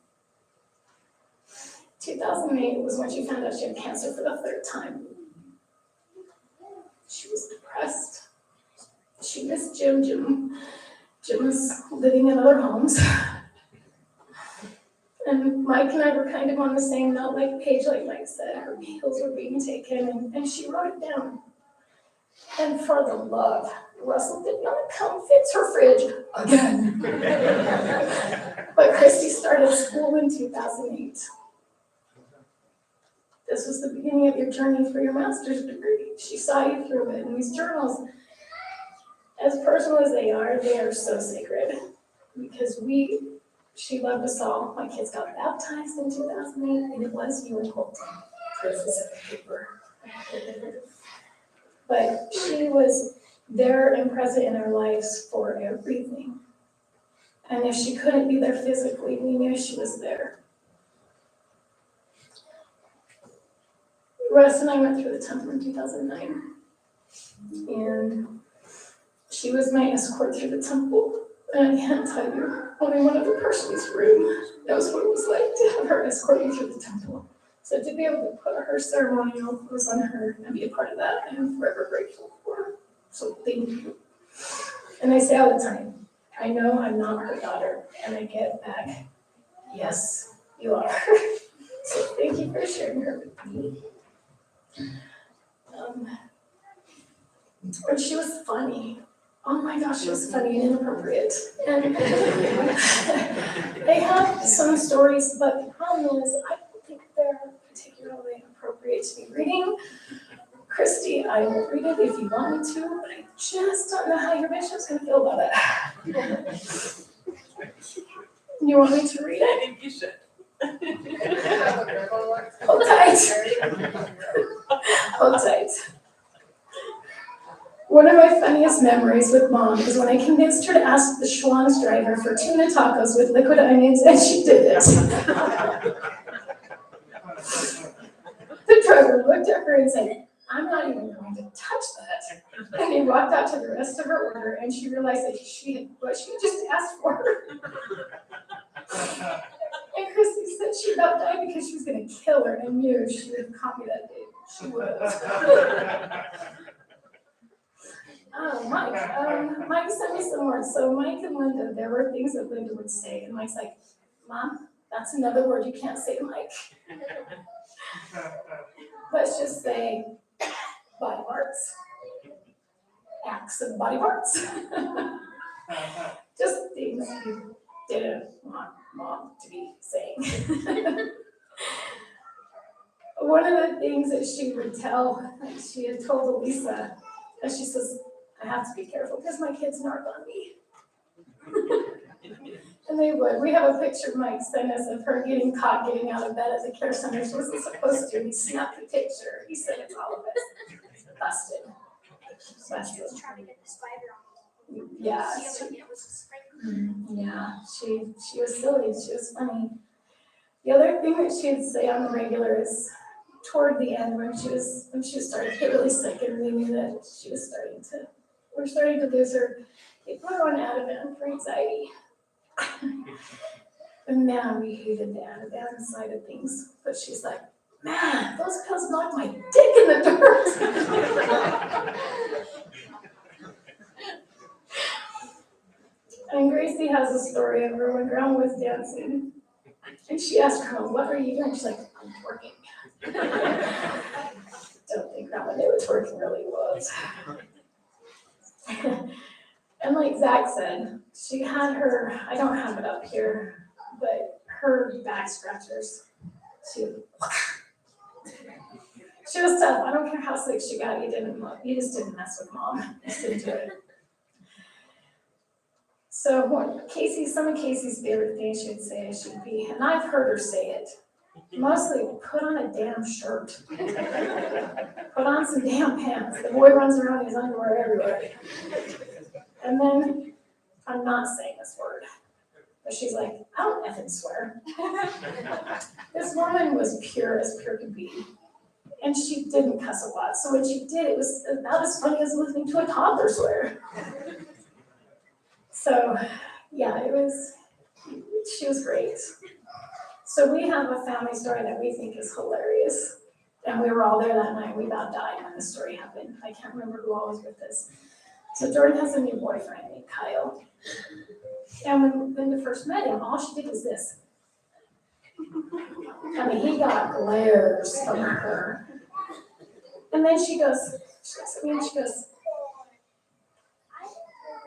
2008 was when she found out she had cancer for the third time. She was depressed. She missed Jim. Jim was living in other homes. And Mike and I were kind of on the same note, like Paige, like Mike said, her pills were being taken, and she wrote it down. And for the love, Russell did not come fix her fridge again. But Christy started school in 2008. This was the beginning of your journey for your master's degree. She saw you through it, and these journals, as personal as they are so sacred. because she loved us all. My kids got baptized in 2008, and it was you and Colton. Proof is in the paper. But she was there and present in our lives for everything. And if she couldn't be there physically, we knew she was there. Russ and I went through the temple in 2009. And she was my escort through the temple. And I can't tell you, only one other person in this room knows what it was like to have her escort me through the temple. So to be able to put her ceremonial was on her and be a part of that, I'm forever grateful for her. So thank you. And I say all the time, I know I'm not her daughter, and I get back, yes, you are. So thank you for sharing her with me. And she was funny. Oh my gosh, she was funny and inappropriate. And they have some stories, but the problem is I don't think they're particularly appropriate to be reading. Christy, I will read it if you want me to, but I just don't know how your bishop's gonna feel about it. You want me to read it? I think you should. Hold tight. Hold tight. One of my funniest memories with Mom is when I convinced her to ask the Schwann's driver for tuna tacos with liquid onions, and she did it. The driver looked at her and said, I'm not even going to touch that. And he walked out to the rest of her order, and she realized that what she just asked for. And Christy said she about died because she was going to kill her and knew if she would have caught me that day. She would have. Oh, Mike sent me some words. So Mike and Linda, there were things that Linda would say, and Mike's like, Mom, that's another word you can't say to Mike. Let's just say body parts. Acts of body parts. Just things you didn't want Mom to be saying. One of the things that she would tell, she had told Elisa, and she says, I have to be careful because my kids narc on me. And they would. We have a picture Mike sent us of her getting caught getting out of bed at the care center. She wasn't supposed to. He snapped the picture. He said it's all of it. Busted. Busted. Yeah. Yeah. She was silly. She was funny. The other thing that she would say on the regular is toward the end when she was starting to get really sick and we knew that we're starting to lose her. They put her on Ativan for anxiety. And man, we hated the Ativan side of things. But she's like, man, those pills knocked my dick in the dirt. And Gracie has a story of her when Grandma was dancing. And she asked Grandma, what are you doing? She's like, I'm twerking. Don't think Grandma knew what twerking really was. And like Zach said, she had her, I don't have it up here, but her back scratchers. She was tough. I don't care how sick she got, you just didn't mess with Mom. You just didn't do it. So some of Casey's favorite things she'd say should be, and I've heard her say it, mostly put on a damn shirt. Put on some damn pants. The boy runs around in his underwear everywhere. And then, I'm not saying this word, but she's like, I don't effing swear. This woman was pure as pure could be. And she didn't cuss a lot. So when she did, it was about as funny as listening to a toddler swear. So, yeah, she was great. So we have a family story that we think is hilarious. And we were all there that night. We about died when the story happened. I can't remember who all was with us. So Jordan has a new boyfriend named Kyle. And when Linda first met him, all she did was this. I mean, he got glares from her. And then she looks at me and she goes,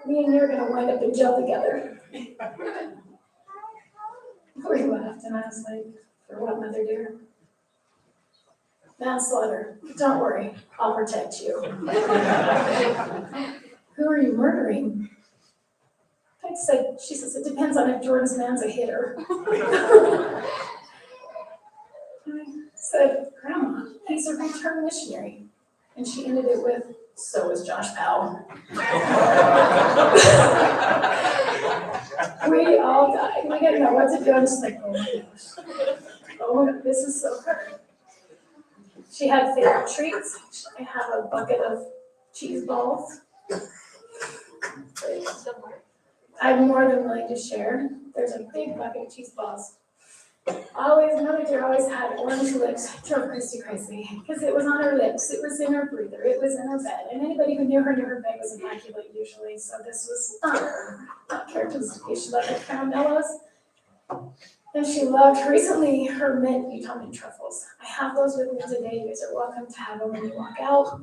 me and you are going to wind up in jail together. We laughed and I was like, for what, mother dear? Manslaughter. Don't worry, I'll protect you. Who are you murdering? I said, she says, it depends on if Jordan's man's a hitter. I said, Grandma, he's a returned missionary. And she ended it with, so is Josh Powell. We all died. We didn't know what to do. I'm just like, oh my gosh. Oh, this is so hard. She had favorite treats. I have a bucket of cheese balls. I'm more than willing to share. There's a big bucket of cheese balls. Always, Mother Dear always had orange lips, drove Christy crazy, because it was on her lips, it was in her breather, it was in her bed, and anybody who knew her bed was immaculate usually, so this was not her, not characteristic. She loved her caramellos, and she loved recently her mint Utah mint truffles. I have those with me today. You guys are welcome to have them when you walk out.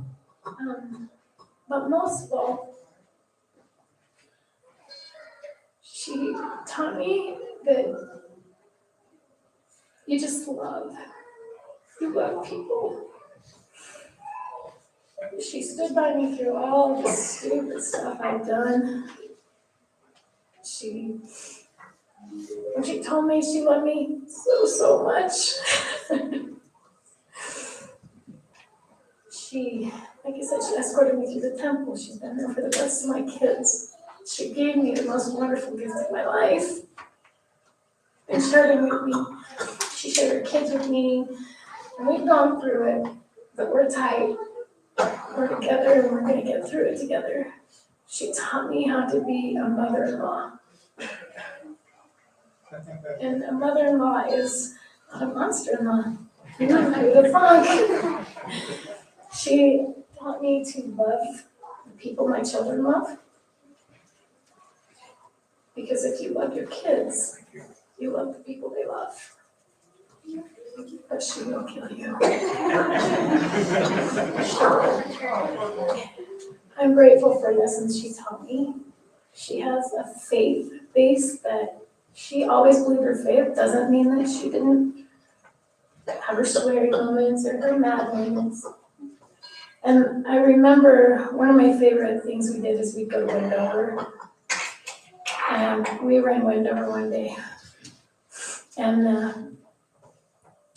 But most of all, she taught me that you just love. You love people. She stood by me through all the stupid stuff I've done. When she told me she loved me so much. Like I said, she escorted me through the temple. She's been there for the rest of my kids. She gave me the most wonderful gift of my life. And shared it with me. She shared her kids with me. And we've gone through it, but we're tight. We're together and we're gonna get through it together. She taught me how to be a mother-in-law. And a mother-in-law is not a monster-in-law. Not the funk. She taught me to love the people my children love. Because if you love your kids, you love the people they love. But she will kill you. I'm grateful for lessons she taught me. She has a faith base that she always believed her faith. Doesn't mean that she didn't have her swearing moments or her mad moments. And I remember one of my favorite things we did is we'd go to Wendover. And we were in Wendover one day. And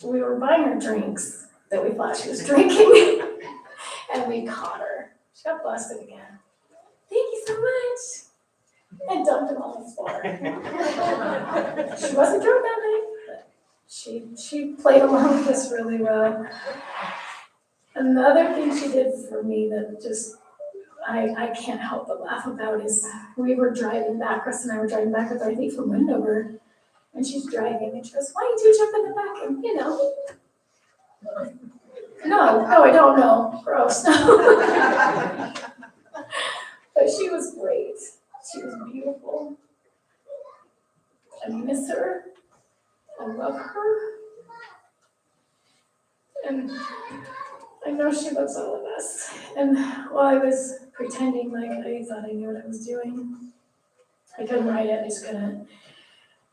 we were buying her drinks that we thought she was drinking. And we caught her. She got busted again. Thank you so much. And dumped them on the floor. She wasn't drunk that night, but she played along with us really well. Another thing she did for me that just I can't help but laugh about is we were driving back, Russ and I were driving back with our I think from Wendover, and she's driving and she goes, why didn't you jump in the back? And no, I don't know. Gross. But she was great. She was beautiful. I miss her. I love her. And I know she loves all of us. And while I was pretending like I thought I knew what I was doing, I couldn't write it, I just couldn't.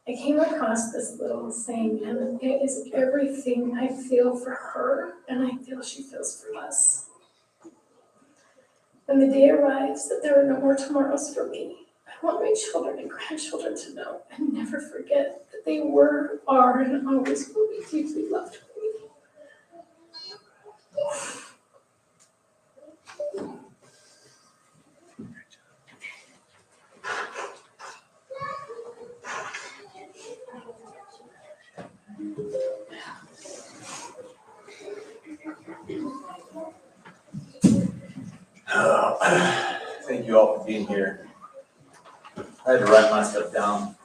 I came across this little saying, and it is everything I feel for her, and I feel she feels for us. When the day arrives that there are no more tomorrows for me, I want my children and grandchildren to know and never forget that they were, are, and always will be deeply loved by me. Thank you all for being here. I had to write my stuff down.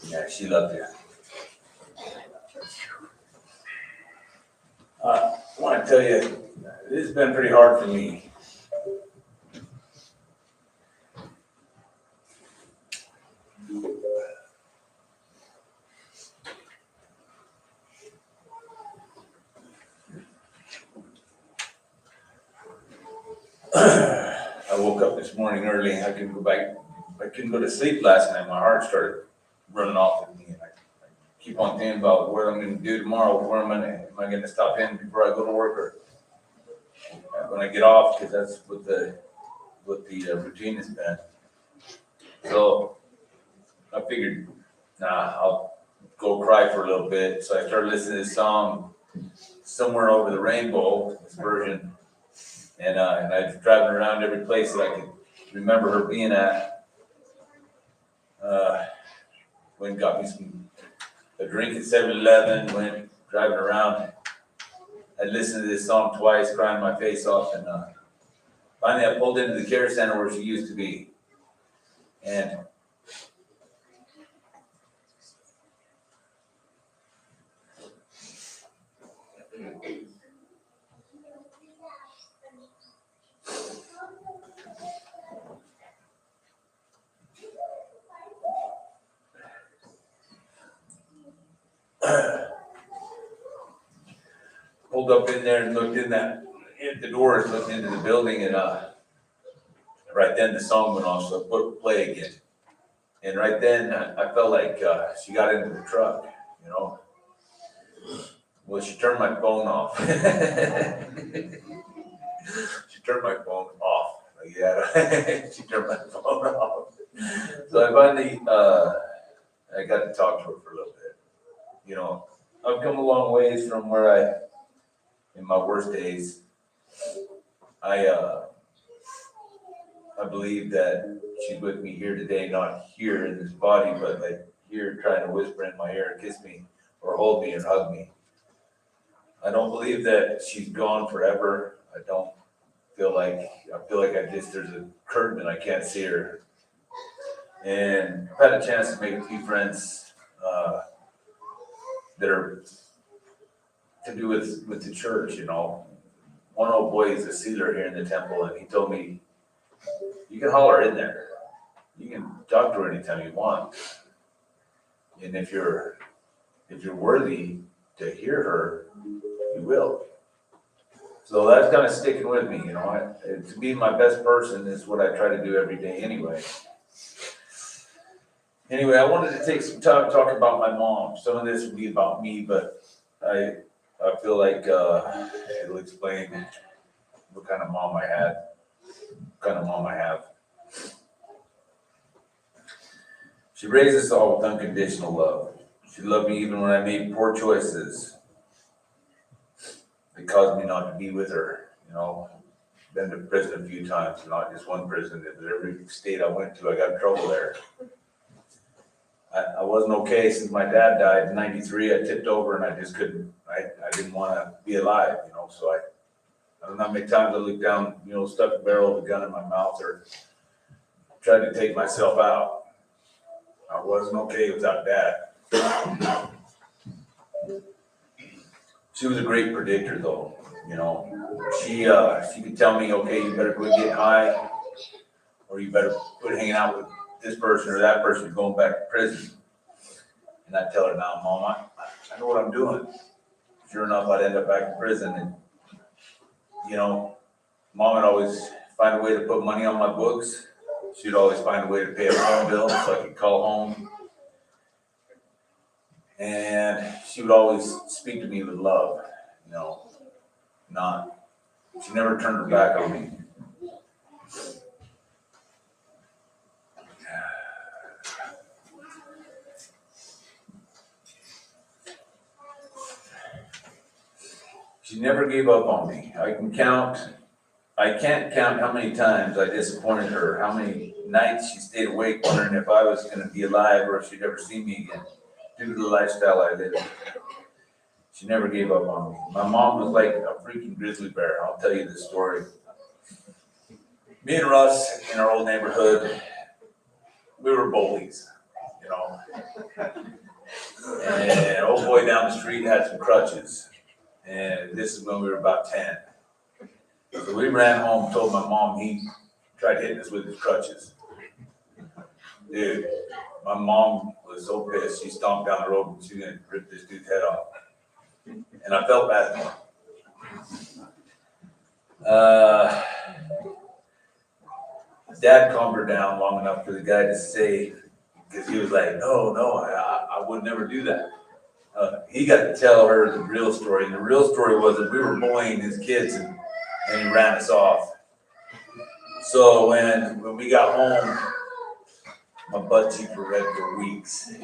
Yeah, she loved you. I want to tell you, this has been pretty hard for me. I woke up this morning early. I couldn't go to sleep last night. My heart started running off at me. And I keep on thinking about what I'm going to do tomorrow. Am I going to stop in before I go to work, or when I get off? Because that's what the what the routine has been. So I figured, I'll go cry for a little bit. So I started listening to this song, Somewhere Over the Rainbow, this version. And I was driving around every place that I could remember her being at. Went and got me a drink at 7-Eleven, went driving around. I listened to this song twice, crying my face off, and finally I pulled into the care center where she used to be. And pulled up in there and looked in the doors, looked into the building, and right then the song went on, so I put play again. And right then I felt like she got into the truck, you know. Well, she turned my phone off. She turned my phone off. Yeah, she turned my phone off. So I finally, I got to talk to her for a little bit. You know, I've come a long ways from where in my worst days, I believe that she's with me here today, not here in this body, but like here trying to whisper in my ear, kiss me, or hold me, or hug me. I don't believe that she's gone forever. I feel like there's a curtain and I can't see her. And I've had a chance to make a few friends that are to do with the church, you know. One old boy is a sealer here in the temple, and he told me, you can holler in there. You can talk to her anytime you want. And if you're worthy to hear her, you will. So that's kind of sticking with me, you know. To be my best person is what I try to do every day anyway. Anyway, I wanted to take some time to talk about my mom. Some of this will be about me, but I feel like it'll explain what kind of mom I had, what kind of mom I have. She raised us all with unconditional love. She loved me even when I made poor choices. It caused me not to be with her, you know. Been to prison a few times, not just one prison. Every state I went to, I got in trouble there. I wasn't okay since my dad died in '93. I tipped over and I just couldn't, I didn't want to be alive, you know. So I don't know how many times I looked down, you know, stuck a barrel of a gun in my mouth or tried to take myself out. I wasn't okay without Dad. She was a great predictor, though. You know, she could tell me, okay, you better quit getting high, or you better quit hanging out with this person or that person. You're going back to prison. And I'd tell her, now, Mom, I know what I'm doing. Sure enough, I'd end up back in prison, and you know, Mom would always find a way to put money on my books. She'd always find a way to pay a phone bill so I could call home. And she would always speak to me with love, you know, she never turned her back on me. She never gave up on me. I can't count how many times I disappointed her, how many nights she stayed awake wondering if I was going to be alive or if she'd ever see me again, due to the lifestyle I lived. She never gave up on me. My mom was like a freaking grizzly bear. I'll tell you this story. Me and Russ in our old neighborhood, we were bullies, you know. And an old boy down the street had some crutches. And this is when we were about 10. So we ran home, told my mom he tried hitting us with his crutches. Dude, my mom was so pissed. She stomped down the road and she was going to rip this dude's head off. And I felt bad for him. Dad calmed her down long enough for the guy to say, because he was like, no, I would never do that. He got to tell her the real story. And the real story was that we were bullying his kids and he ran us off. So when we got home, my butt cheeks were red for weeks. She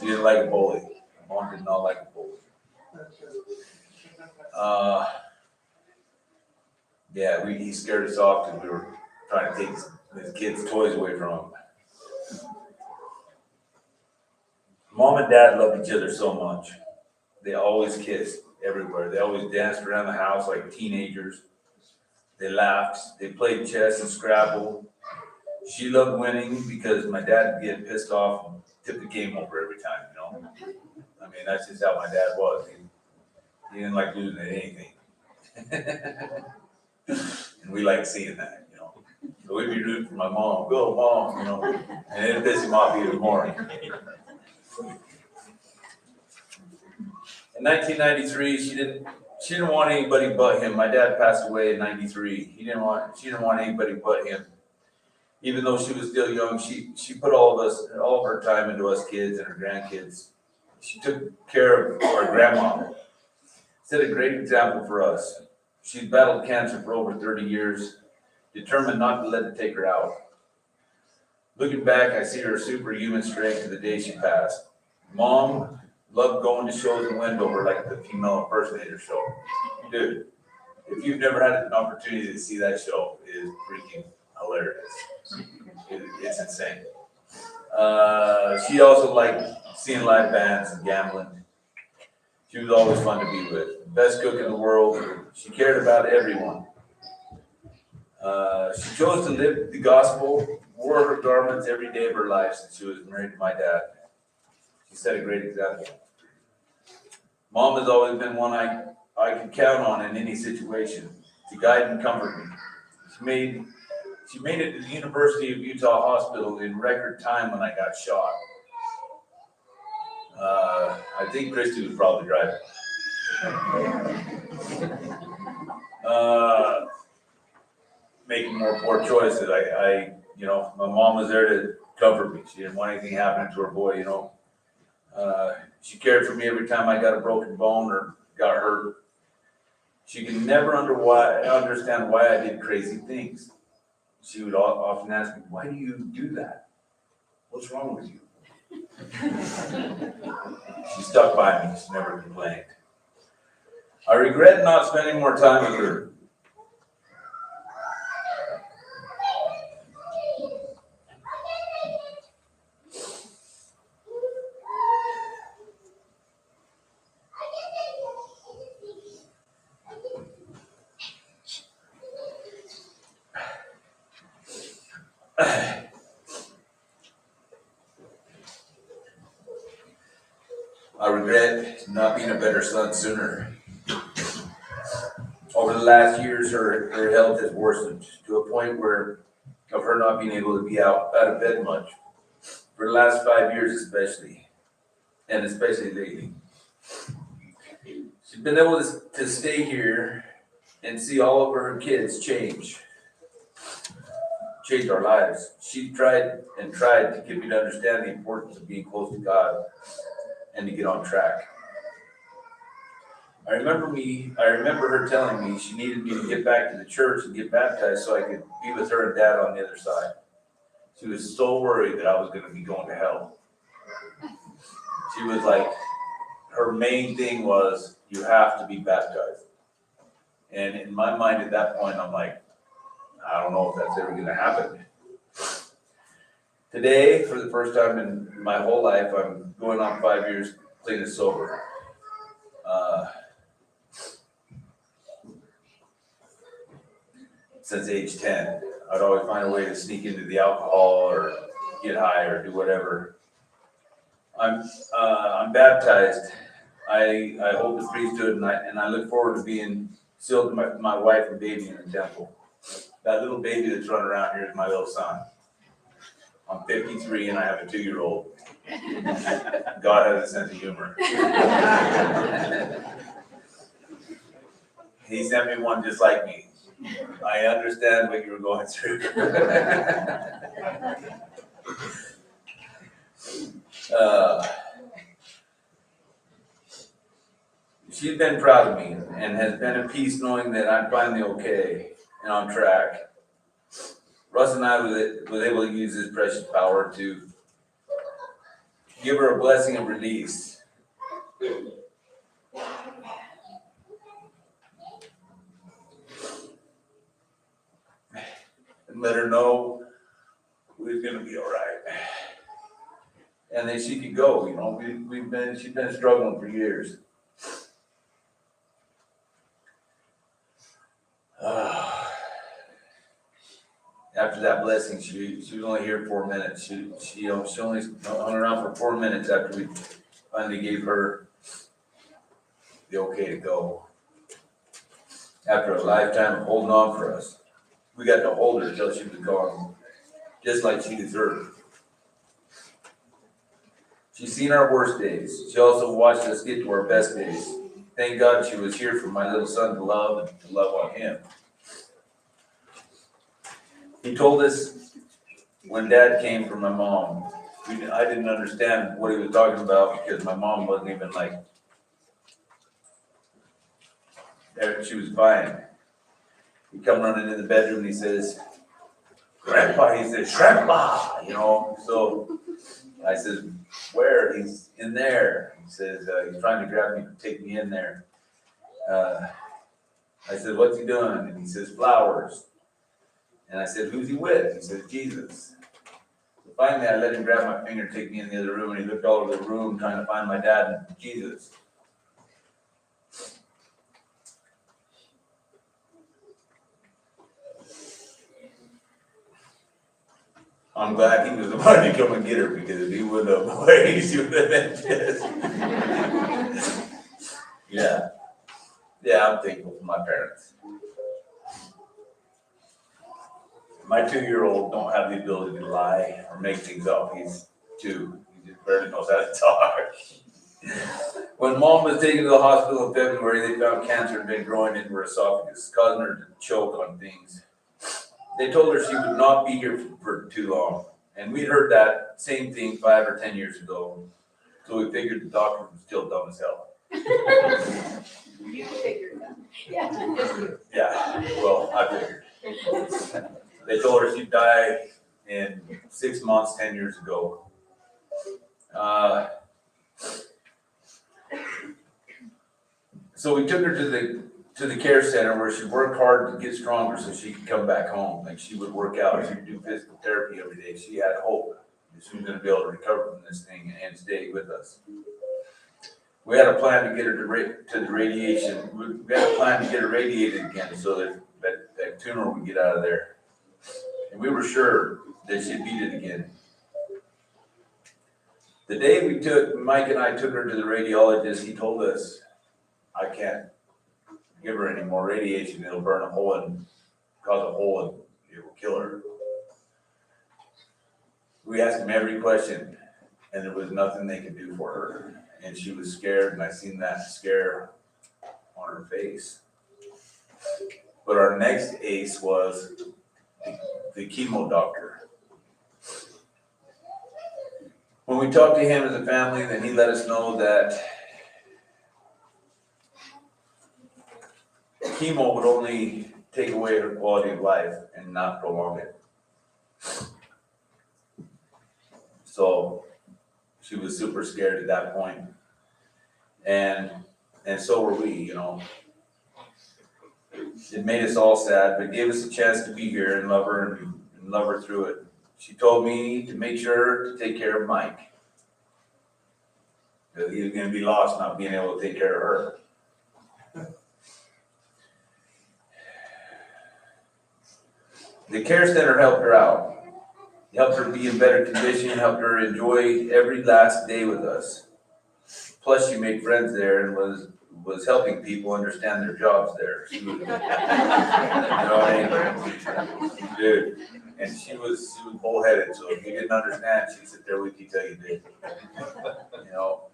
didn't like a bully. My mom did not like a bully. Yeah, he scared us off because we were trying to take his kids' toys away from him. Mom and dad loved each other so much. They always kissed everywhere. They always danced around the house like teenagers. They laughed. They played chess and Scrabble. She loved winning because my dad would get pissed off and tip the game over every time, you know? I mean, that's just how my dad was. He didn't like losing at anything. And we liked seeing that, you know? So we'd be rooting for my mom, go mom, you know? And it'd piss him off even more. In 1993, she didn't want anybody but him. My dad passed away in 93. She didn't want anybody but him. Even though she was still young, she put all of her time into us kids and her grandkids. She took care of our grandma. Set a great example for us. She's battled cancer for over 30 years, determined not to let it take her out. Looking back, I see her superhuman strength to the day she passed. Mom loved going to shows in Wendover like the female impersonator show. Dude, if you've never had an opportunity to see that show, it is freaking hilarious. It's insane. She also liked seeing live bands and gambling. She was always fun to be with. Best cook in the world. She cared about everyone. She chose to live the gospel, wore her garments every day of her life since she was married to my dad. She set a great example. Mom has always been one I could count on in any situation to guide and comfort me. She made it to the University of Utah Hospital in record time when I got shot. I think Christy was probably driving. Making more poor choices. My mom was there to comfort me. She didn't want anything happening to her boy, you know. She cared for me every time I got a broken bone or got hurt. She could never understand why I did crazy things. She would often ask me, why do you do that? What's wrong with you? She stuck by me. She never complained. I regret not spending more time with her. I regret not being a better son sooner. Over the last years, her health has worsened to a point of her not being able to be out of bed much. For the last 5 years especially, and especially lately. She's been able to stay here and see all of her kids change our lives. She tried to get me to understand the importance of being close to God and to get on track. I remember her telling me she needed me to get back to the church and get baptized so I could be with her and Dad on the other side. She was so worried that I was going to be going to hell. She was like, her main thing was, you have to be baptized. And in my mind at that point, I'm like, I don't know if that's ever going to happen. Today, for the first time in my whole life, I'm going on 5 years clean and sober. Since age 10, I'd always find a way to sneak into the alcohol or get high or do whatever. I'm baptized. I hold the priesthood, and I look forward to being sealed to my wife and baby in the temple. That little baby that's running around here is my little son. I'm 53 and I have a 2-year-old. God has a sense of humor. He sent me one just like me. I understand what you were going through. She's been proud of me and has been at peace knowing that I'm finally okay. and on track. Russ and I was able to use this precious power to give her a blessing of release. And let her know we was gonna be all right. And then she could go, you know, she's been struggling for years. After that blessing, she was only here 4 minutes. She only hung around for 4 minutes after we finally gave her the okay to go. After a lifetime of holding on for us, we got to hold her until she was gone, just like she deserved. She's seen our worst days. She also watched us get to our best days. Thank God she was here for my little son to love and to love on him. He told us when Dad came for my mom, I didn't understand what he was talking about because my mom wasn't even like, she was fine. He come running in the bedroom and he says, Grandpa, he says, Grandpa, you know, so I said, where? He's in there. He says, he's trying to grab me to take me in there. I said, what's he doing? And he says, flowers. And I said, who's he with? He said, Jesus. So finally, I let him grab my finger and take me in the other room, and he looked all over the room trying to find my dad and Jesus. I'm glad he was the one to come and get her, because if he wouldn't have waited, she would have been dead. Yeah, I'm thankful for my parents. My 2-year-old don't have the ability to lie or make things up. He's 2. He just barely knows how to talk. When Mom was taken to the hospital in February, they found cancer had been growing into her esophagus, causing her to choke on things. They told her she would not be here for too long. And we'd heard that same thing 5 or 10 years ago. So we figured the doctor was still dumb as hell. You figured that. Yeah. Yeah, well, I figured. They told her she'd die in 6 months, 10 years ago. So we took her to the care center where she worked hard to get stronger so she could come back home. Like, she would work out, she would do physical therapy every day. She had hope that she was gonna be able to recover from this thing and stay with us. We had a plan to get her to the radiation. We had a plan to get her radiated again so that tumor would get out of there. And we were sure that she'd beat it again. The day Mike and I took her to the radiologist, he told us, I can't give her any more radiation. It'll burn a hole and cause a hole and it will kill her. We asked him every question and there was nothing they could do for her. And she was scared, and I seen that scare on her face. But our next ace was the chemo doctor. When we talked to him as a family, then he let us know that chemo would only take away her quality of life and not prolong it. So she was super scared at that point. And so were we, you know. It made us all sad, but gave us a chance to be here and love her and love her through it. She told me to make sure to take care of Mike. Because he was going to be lost not being able to take care of her. The care center helped her out. Helped her be in better condition, helped her enjoy every last day with us. Plus, she made friends there and was helping people understand their jobs there. She was, you know what I mean? Dude, and she was bullheaded, so if you didn't understand, she'd sit there with you till you did. You know,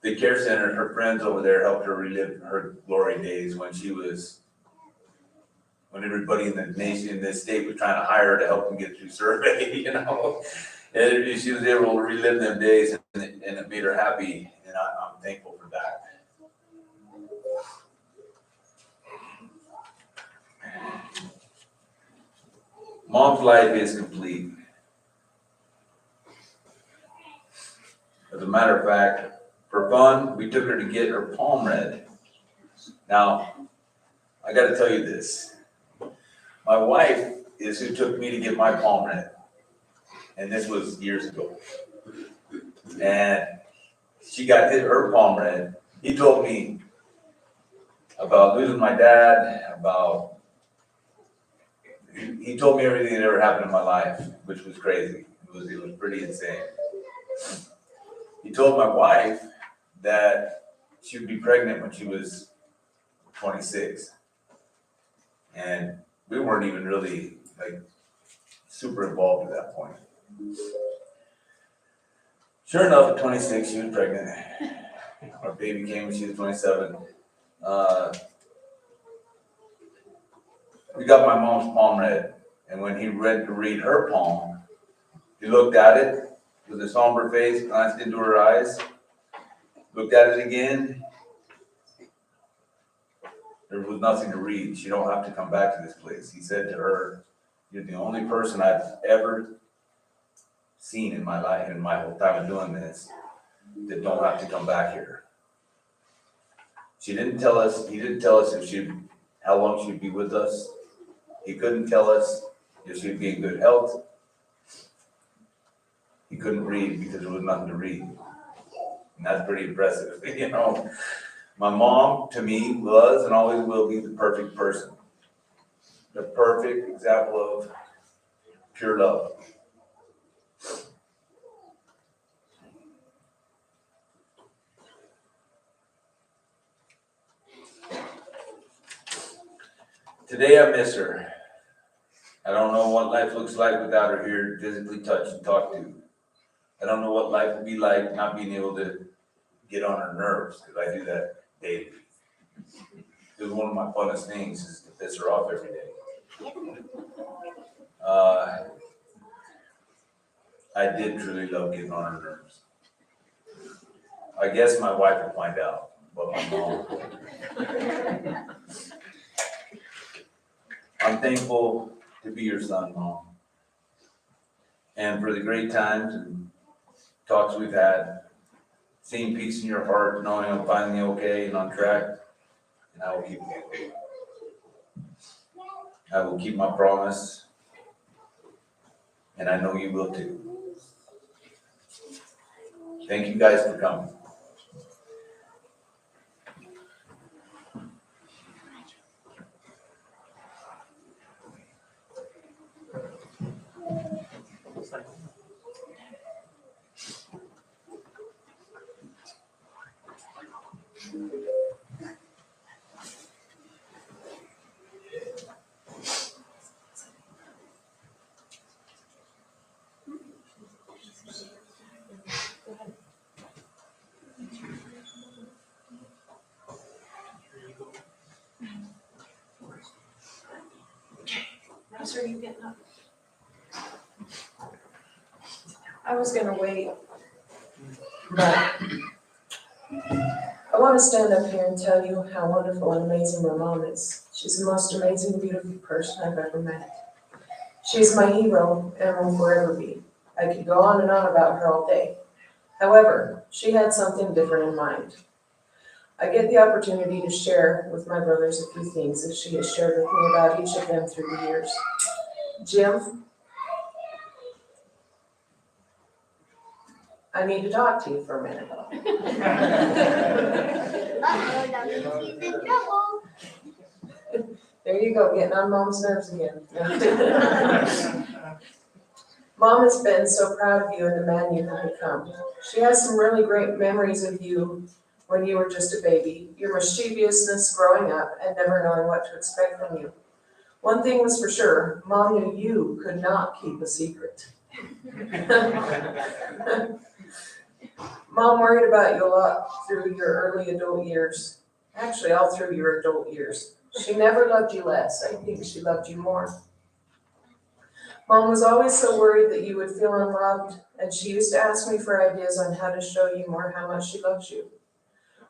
the care center, her friends over there helped her relive her glory days when everybody in the nation, in this state was trying to hire her to help them get through survey, you know. And she was able to relive them days and it made her happy. And I'm thankful for her back. Mom's life is complete. As a matter of fact, for fun, we took her to get her palm read. Now, I gotta tell you this. My wife is who took me to get my palm read. And this was years ago. And she got her palm read. He told me about losing my dad, he told me everything that ever happened in my life, which was crazy. It was pretty insane. He told my wife that she would be pregnant when she was 26. And we weren't even really like super involved at that point. Sure enough, at 26, she was pregnant. Our baby came when she was 27. We got my mom's palm read, and when he read her palm, he looked at it with a somber face, glanced into her eyes, looked at it again. There was nothing to read. She don't have to come back to this place. He said to her, "You're the only person I've ever seen in my life, in my whole time of doing this, that don't have to come back here." He didn't tell us how long she'd be with us. He couldn't tell us if she'd be in good health. He couldn't read because there was nothing to read. And that's pretty impressive, you know. My mom, to me, was and always will be the perfect person. The perfect example of pure love. Today I miss her. I don't know what life looks like without her here to physically touch and talk to. I don't know what life would be like not being able to get on her nerves, because I do that daily. It was one of my funnest things is to piss her off every day. I did truly love getting on her nerves. I guess my wife will find out, but my mom. I'm thankful to be your son, Mom. And for the great times and talks we've had, seeing peace in your heart, knowing I'm finally okay and on track, and I will keep it. I will keep my promise, and I know you will too. Thank you guys for coming. Ross, are you getting up? I was gonna wait, but I want to stand up here and tell you how wonderful and amazing my mom is. She's the most amazing, beautiful person I've ever met. She's my hero and will forever be. I could go on and on about her all day. However, she had something different in mind. I get the opportunity to share with my brothers a few things that she has shared with me about each of them through the years. Jim, I need to talk to you for a minute. There you go, getting on Mom's nerves again. Mom has been so proud of you and the man you have become. She has some really great memories of you when you were just a baby, your mischievousness growing up and never knowing what to expect from you. One thing was for sure, Mom knew you could not keep a secret. Mom worried about you a lot through your early adult years. Actually, all through your adult years. She never loved you less. I think she loved you more. Mom was always so worried that you would feel unloved, and she used to ask me for ideas on how to show you more how much she loves you.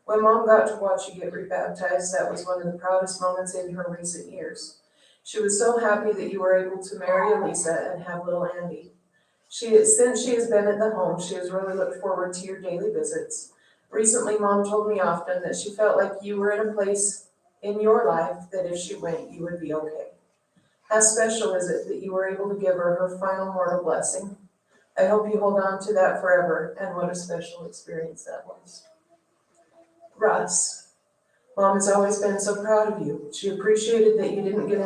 When Mom got to watch you get rebaptized, that was one of the proudest moments in her recent years. She was so happy that you were able to marry Elisa and have little Andy. Since she has been at the home, she has really looked forward to your daily visits. Recently, Mom told me often that she felt like you were in a place in your life that if she went, you would be okay. How special is it that you were able to give her her final mortal blessing? I hope you hold on to that forever, and what a special experience that was. Russ, Mom has always been so proud of you. She appreciated that you didn't get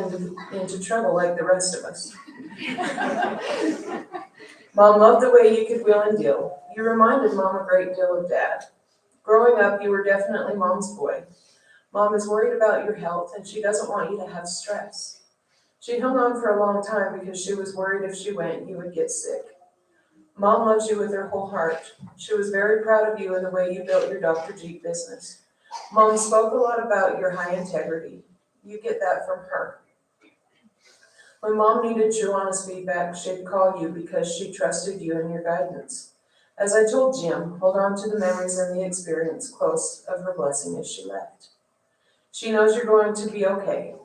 into trouble like the rest of us. Mom loved the way you could wheel and deal. You reminded Mom a great deal of Dad. Growing up, you were definitely Mom's boy. Mom is worried about your health, and she doesn't want you to have stress. She hung on for a long time because she was worried if she went, you would get sick. Mom loves you with her whole heart. She was very proud of you and the way you built your Dr. Jeep business. Mom spoke a lot about your high integrity. You get that from her. When Mom needed true honest feedback, she'd call you because she trusted you and your guidance. As I told Jim, hold on to the memories and the experience close of her blessing as she left. She knows you're going to be okay.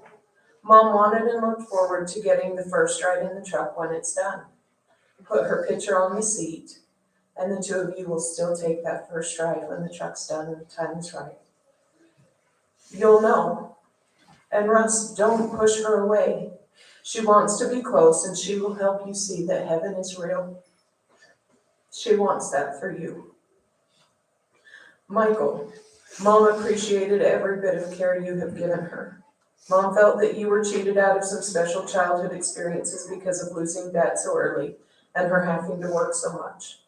Mom wanted and looked forward to getting the first ride in the truck when it's done. Put her picture on the seat, and the two of you will still take that first ride when the truck's done and the time is right. You'll know. And Russ, don't push her away. She wants to be close, and she will help you see that heaven is real. She wants that for you. Michael, Mom appreciated every bit of care you have given her. Mom felt that you were cheated out of some special childhood experiences because of losing Dad so early and her having to work so much.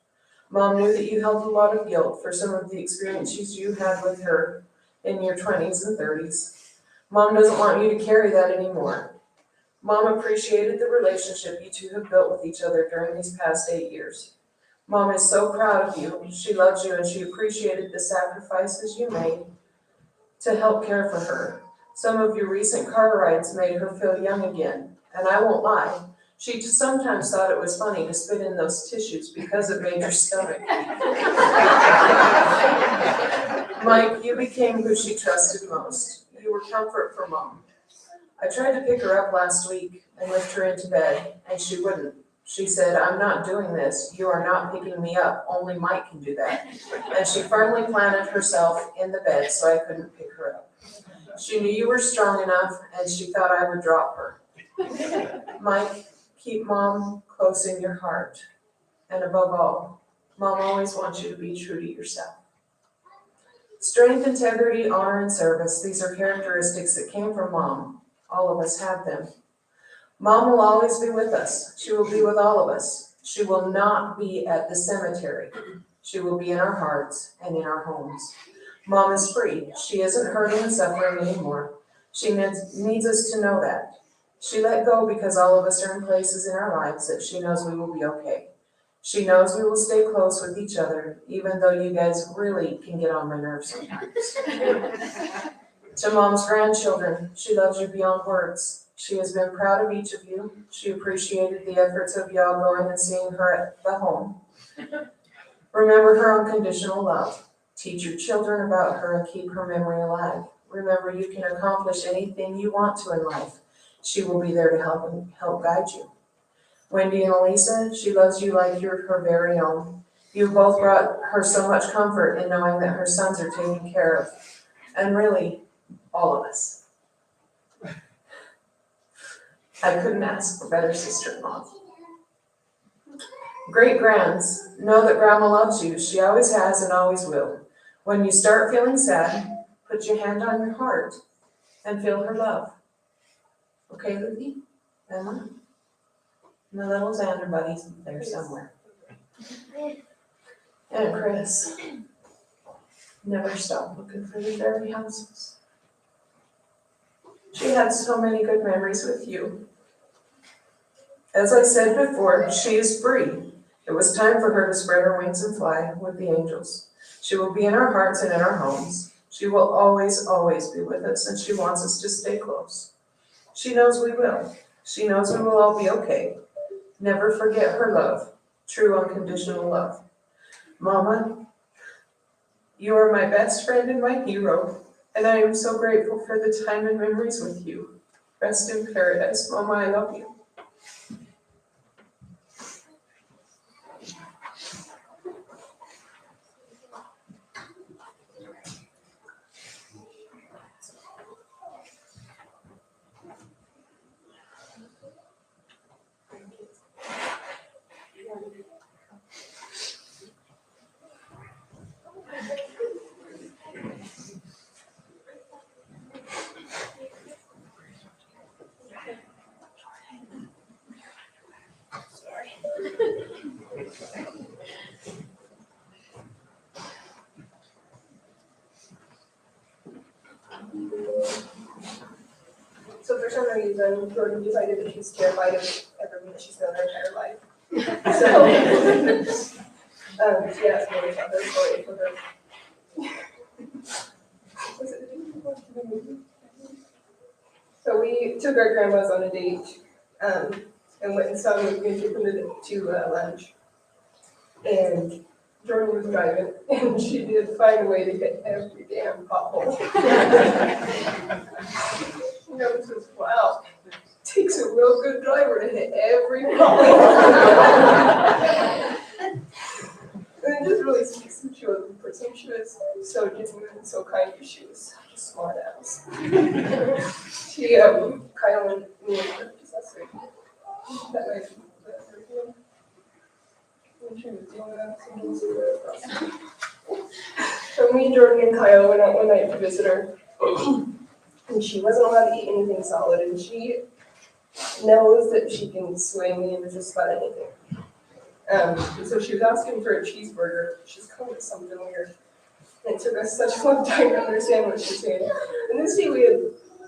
Mom knew that you held a lot of guilt for some of the experiences you had with her in your 20s and 30s. Mom doesn't want you to carry that anymore. Mom appreciated the relationship you two have built with each other during these past 8 years. Mom is so proud of you. She loves you and she appreciated the sacrifices you made to help care for her. Some of your recent car rides made her feel young again, and I won't lie, she just sometimes thought it was funny to spit in those tissues because it made her stomach. Mike, you became who she trusted most. You were comfort for Mom. I tried to pick her up last week and lift her into bed, and she wouldn't. She said, I'm not doing this. You are not picking me up. Only Mike can do that. And she firmly planted herself in the bed so I couldn't pick her up. She knew you were strong enough, and she thought I would drop her. Mike, keep Mom close in your heart. And above all, Mom always wants you to be true to yourself. Strength, integrity, honor, and service, these are characteristics that came from Mom. All of us have them. Mom will always be with us. She will be with all of us. She will not be at the cemetery. She will be in our hearts and in our homes. Mom is free. She isn't hurting and suffering anymore. She needs us to know that. She let go because all of us are in places in our lives that she knows we will be okay. She knows we will stay close with each other, even though you guys really can get on my nerves sometimes. To Mom's grandchildren, she loves you beyond words. She has been proud of each of you. She appreciated the efforts of y'all going and seeing her at the home. Remember her unconditional love. Teach your children about her and keep her memory alive. Remember, you can accomplish anything you want to in life. She will be there to help guide you. Wendy and Elisa, she loves you like you're her very own. You've both brought her so much comfort in knowing that her sons are taken care of. And really, all of us. I couldn't ask for a better sister-in-law. Great-grands, know that Grandma loves you. She always has and always will. When you start feeling sad, put your hand on your heart and feel her love. Okay, Libby? Emma? And the little Xander buddy's there somewhere. And Chris, never stop looking for the fairy houses. She had so many good memories with you. As I said before, she is free. It was time for her to spread her wings and fly with the angels. She will be in our hearts and in our homes. She will always, always be with us, and she wants us to stay close. She knows we will. She knows we will all be okay. Never forget her love, true unconditional love. Mama, You are my best friend and my hero, and I am so grateful for the time and memories with you. Rest in paradise, Mama, I love you. So for some reason, Jordan decided that she's terrified of everyone that she's known her entire life. So, she asked me to tell her story for her. Was it the day before the movie? So we took our grandmas on a date, and went and saw a movie and took them to lunch. And Jordan was driving, and she did find a way to hit every damn pothole. And I was just, wow, takes a real good driver to hit every pothole. And it just really speaks to who she was as a person. She was so genuine and so kind, and she was such a smart ass. She, Kyle and me and her possessor, that night, when she was dealing with us. So me, Jordan, and Kyle went out one night to visit her, and she wasn't allowed to eat anything solid, and she knows that she can sway me into just about anything. And so she was asking for a cheeseburger. She's calling it something weird. And it took us such a long time to understand what she was saying. And this day we had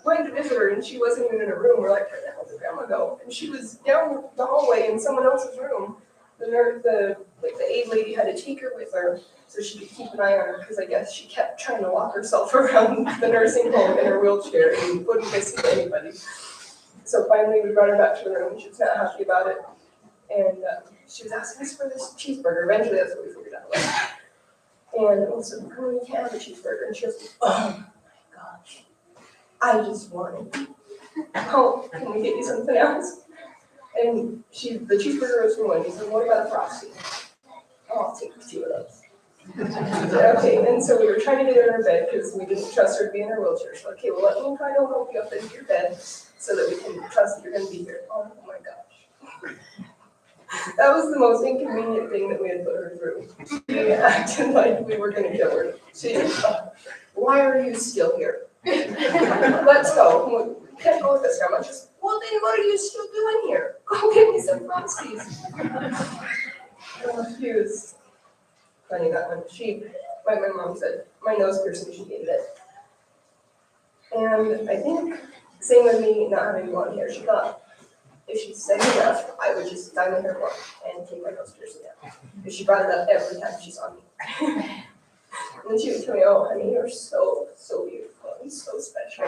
went to visit her, and she wasn't even in her room. We're like, where the hell did Grandma go? And she was down the hallway in someone else's room. The aide lady had to take her with her so she could keep an eye on her, because I guess she kept trying to walk herself around the nursing home in her wheelchair and wouldn't listen to anybody. So finally we brought her back to the room. She was not happy about it. And she was asking us for this cheeseburger. Eventually that's what we figured out. And also, we can't have a cheeseburger. And she goes, oh my gosh, I just want it. Oh, can we get you something else? And the cheeseburger was for one. He said, what about a Frosty? Oh, I'll take 2 of those. Okay, and so we were trying to get her in her bed because we didn't trust her to be in her wheelchair. So, okay, well, let me try to help you up into your bed so that we can trust that you're going to be here. Oh my gosh. That was the most inconvenient thing that we had put her through. She acted like we were going to kill her. She just thought, why are you still here? Let's go. We can't go with this, Grandma. Just, well, then what are you still doing here? Go get me some Frosties. She was funny, that one. Like my mom said, my nose piercing, she hated it. And I think, same with me not having blonde hair, she thought if she said enough, I would just dye my hair blonde and take my nose piercing out. Because she brought it up every time she saw me. And then she would tell me, oh, honey, you're so, so beautiful and so special.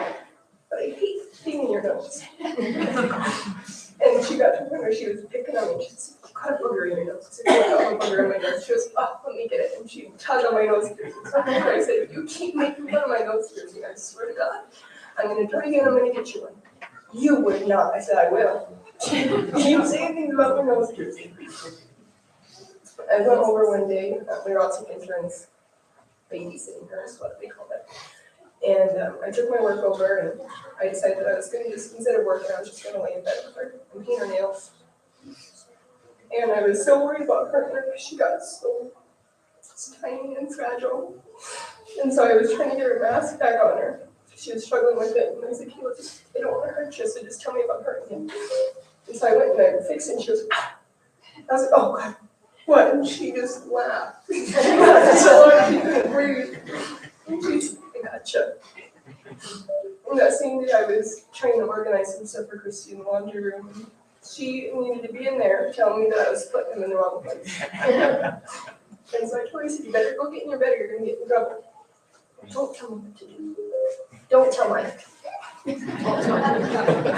But I hate being in your nose. And she got to the point where she was picking on me. She said, you've got a booger in your nose. I said, I've got a booger in my nose. She goes, oh, let me get it. And she tugged on my nose piercing. So I said, if you keep making fun of my nose piercing, I swear to God, I'm going to try again, I'm going to get you one. You would not. I said, I will. Keep saying things about my nose piercing. I went over one day, we were all taking turns babysitting her, is what they call it. And I took my work over, and I decided that I was going to just, instead of working, I was just going to lay in bed with her and paint her nails. And I was so worried about her because she got so tiny and fragile. And so I was trying to get her mask back on her. She was struggling with it, and I said, I don't want to hurt you, so just tell me about hurting you. And so I went and I fixed it, and she goes, ah. I was like, oh God, what? And she just laughed. She laughed so hard she couldn't breathe. And she said, I gotcha. And that same day I was trying to organize some stuff for Christy in the laundry room. She needed to be in there telling me that I was putting them in the wrong place. And so I told her, I said, you better go get in your bed or you're going to get in trouble. Don't tell me what to do. Don't tell Mike. And I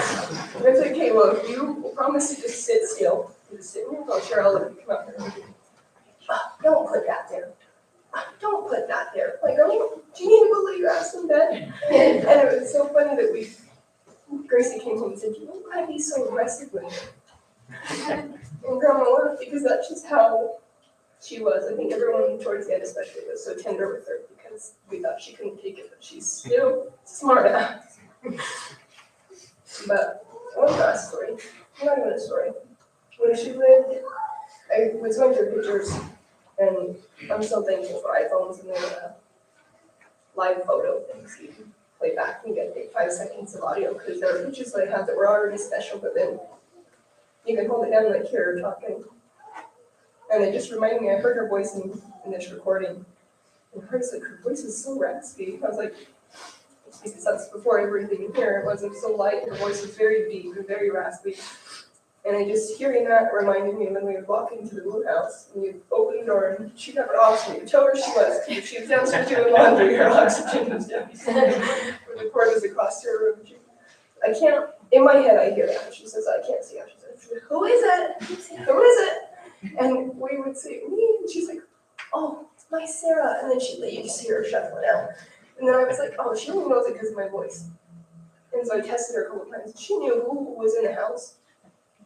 said, okay, well, if you promise to just sit still, you just sit in your wheelchair, I'll let you come up here. Don't put that there. don't put that there. Like, oh, do you need to go lay your ass in bed? And it was so funny that Gracie came home and said, you don't gotta be so aggressive with her. And Grandma laughed because that's just how she was. I think everyone towards the end especially was so tender with her because we thought she couldn't take it, but she's still smart ass. But one last story, not even a story. When she lived, I was going through pictures, and I'm so thankful for iPhones and their live photo things. You can play back and get 5 seconds of audio because there are pictures that I have that were already special, but then you can hold it down like here talking. And it just reminded me, I heard her voice in this recording. And her voice is so raspy. I was like, because that's before everything in here. It wasn't so light. Her voice was very deep and very raspy. And I just hearing that reminded me when we would walk into the blue house and you'd open the door and she'd have her oxygen. You'd tell her she was. If she was downstairs doing laundry, her oxygen was downstairs. When the cord was across her room. I can't, in my head I hear that. She says, I can't see her. She says, who is it? Who is it? And we would say, me, and she's like, oh, it's my Sarah. And then you just hear her shuffling out. And then I was like, oh, she only knows it because of my voice. And so I tested her a couple times. She knew who was in the house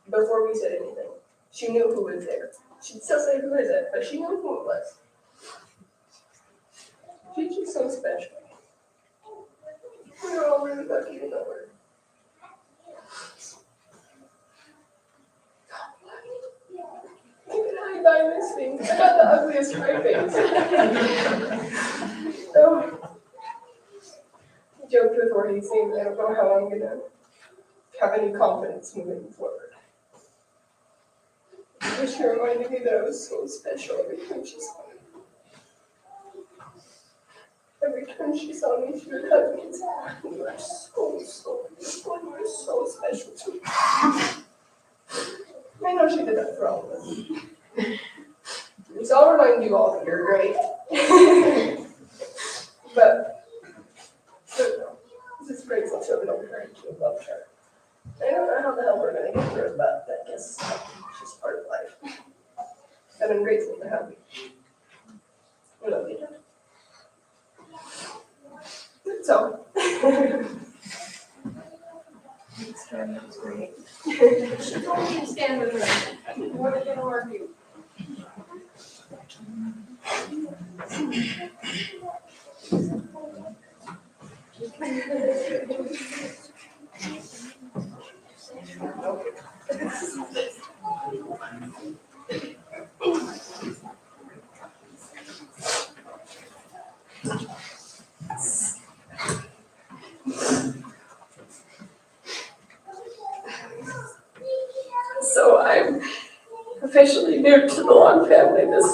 before we said anything. She knew who was there. She'd still say, who is it? But she knew who it was. She's just so special. We're all really lucky to know her. You can hide behind this thing. I got the ugliest cry face. So, I joked with Jorge saying I don't know how I'm gonna have any confidence moving forward. She reminded me that I was so special every time she saw me. Every time she saw me, she would hug me and say, you are so beautiful and you are so special to me. I know she did that for all of us. So I'll remind you all that you're great. But no, this is great since you have an old parent who loved her. I don't know how the hell we're gonna get through it, but I guess it's just part of life. And I'm grateful to have you. I love you. So. That was great. She told me to stand with her. I didn't want to get to argue. So I'm officially new to the Long family this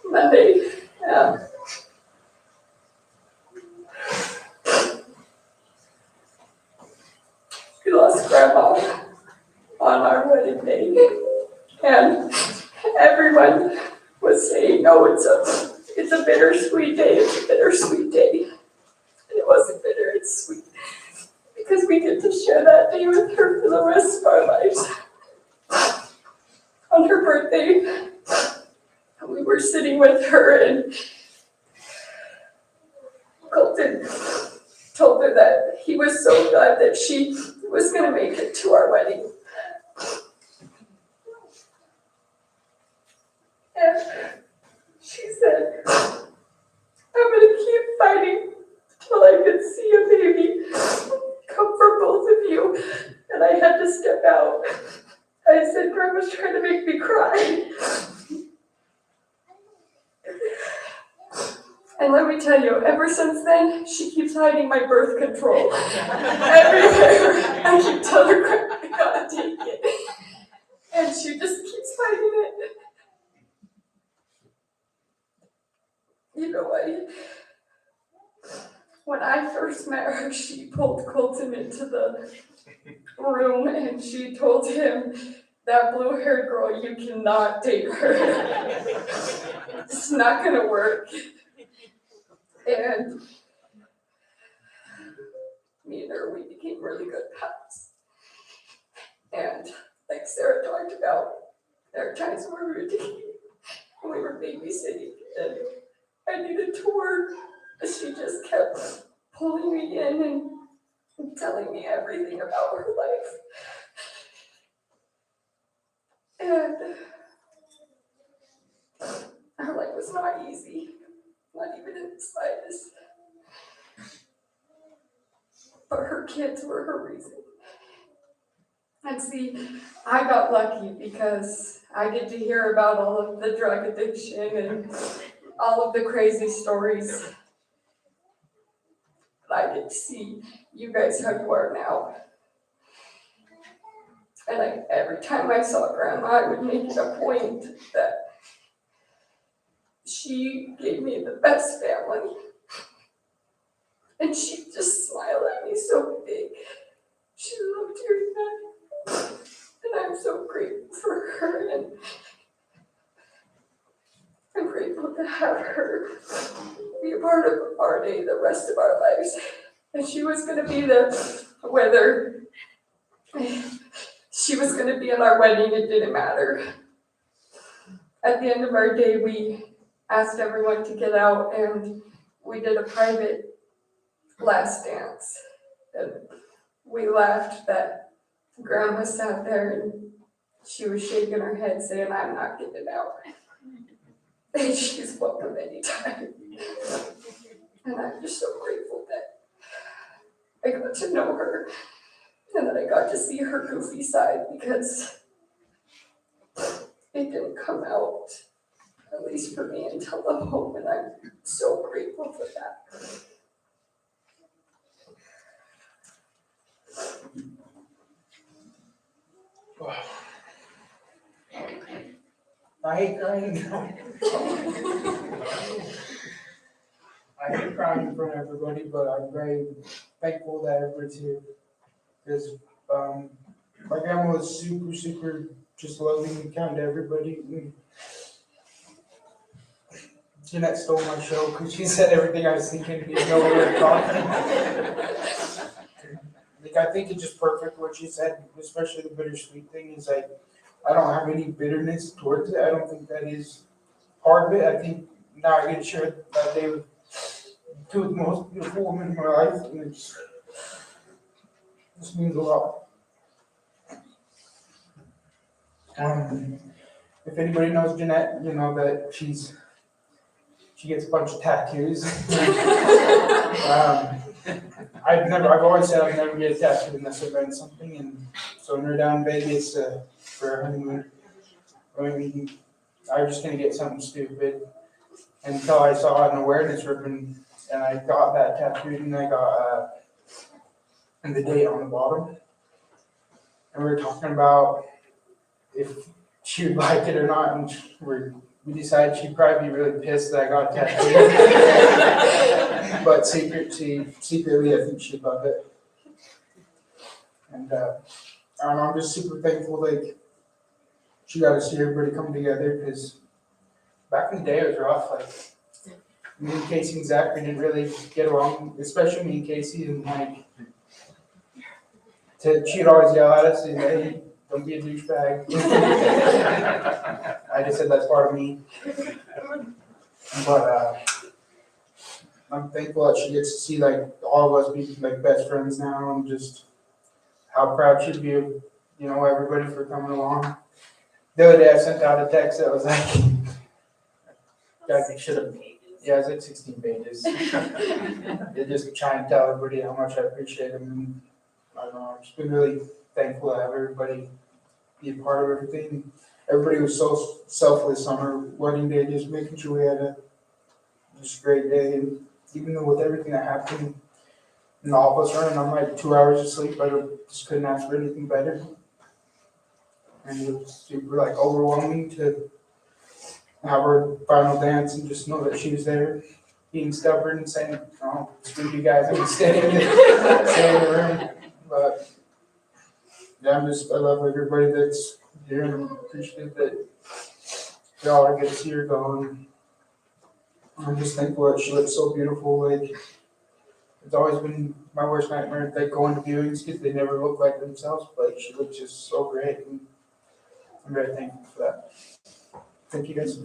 Monday. We lost Grandma on our wedding day, and everyone was saying, "Oh, it's a bittersweet day. It's a bittersweet day." And it wasn't bitter; it's sweet because we get to share that day with her for the rest of our lives. On her birthday, we were sitting with her, and Colton told her that he was so glad that she was going to make it to our wedding. And she said, I'm going to keep fighting till I can see a baby come for both of you. And I had to step out. I said, Grandma's trying to make me cry. And let me tell you, ever since then, she keeps hiding my birth control. Everywhere. I keep telling her, Grandma, I gotta take it. And she just keeps hiding it. You know what? When I first met her, she pulled Colton into the room and she told him, that blue-haired girl, you cannot date her. It's not gonna work. And me and her, we became really good pals. And like Sarah talked about, there are times where we were babysitting, and I needed to work. She just kept pulling me in and telling me everything about her life. And her life was not easy, not even in the slightest. But her kids were her reason. And see, I got lucky because I get to hear about all of the drug addiction and all of the crazy stories. But I get to see you guys how you are now. And every time I saw Grandma, I would make it a point that she gave me the best family. And she'd just smile at me so big. She loved hearing that. And I'm so grateful for her, and I'm grateful to have her be a part of our day the rest of our lives. And she was going to be there whether she was going to be at our wedding, it didn't matter. At the end of our day, we asked everyone to get out, and we did a private last dance. And we laughed that Grandma sat there and she was shaking her head saying, "I'm not getting out." And she's welcome anytime. And I'm just so grateful that I got to know her and that I got to see her goofy side, because it didn't come out, at least for me, until the home, and I'm so grateful for that. I hate crying. I hate crying in front of everybody, but I'm very thankful that everybody's here. Because my grandma was super just loving and kind to everybody. And Jeanette stole my show because she said everything I was thinking, even though we were talking. I think it's just perfect what she said, especially the bittersweet thing is I don't have any bitterness towards it. I don't think that is part of it. I think now I get to share that day with two of the most beautiful women in my life, and it just means a lot. If anybody knows Jeanette, you know that she gets a bunch of tattoos. I've always said I'd never get a tattoo unless I've done something, and so when we're down in Vegas for our honeymoon, I was just gonna get something stupid until I saw an awareness ribbon, and I got that tattooed, and I got and the date on the bottom, and we were talking about if she would like it or not, and we decided she'd probably be really pissed that I got a tattoo. But secretly, I think she'd love it. And I'm just super thankful that she got to see everybody come together, because back in the day it was rough. Like me and Casey and Zach, we didn't really get along, especially me and Casey. And she'd always yell at us and say, "Hey, don't be a douchebag." I just said that's part of me. But I'm thankful that she gets to see like all of us be like best friends now, and just how proud she'd be of, everybody for coming along. The other day I sent out a text that was like, it was like 16 pages. Just trying to tell everybody how much I appreciate them. And I don't know, I've just been really thankful to have everybody be a part of everything. Everybody was so selfless on our wedding day, just making sure we had a great day. And even though with everything that happened, and all of us running on like 2 hours of sleep, I just couldn't ask for anything better. And it was super like overwhelming to have her final dance and just know that she was there, being stubborn and saying, "Oh, screw you guys, I'm gonna stay in the room." But yeah, I love everybody that's here, and I'm appreciative that y'all are good to see her go. And I'm just thankful that she looks so beautiful. Like, it's always been my worst nightmare, like going to viewings, because they never look like themselves, but she looks just so great, and I'm very thankful for that. Thank you guys.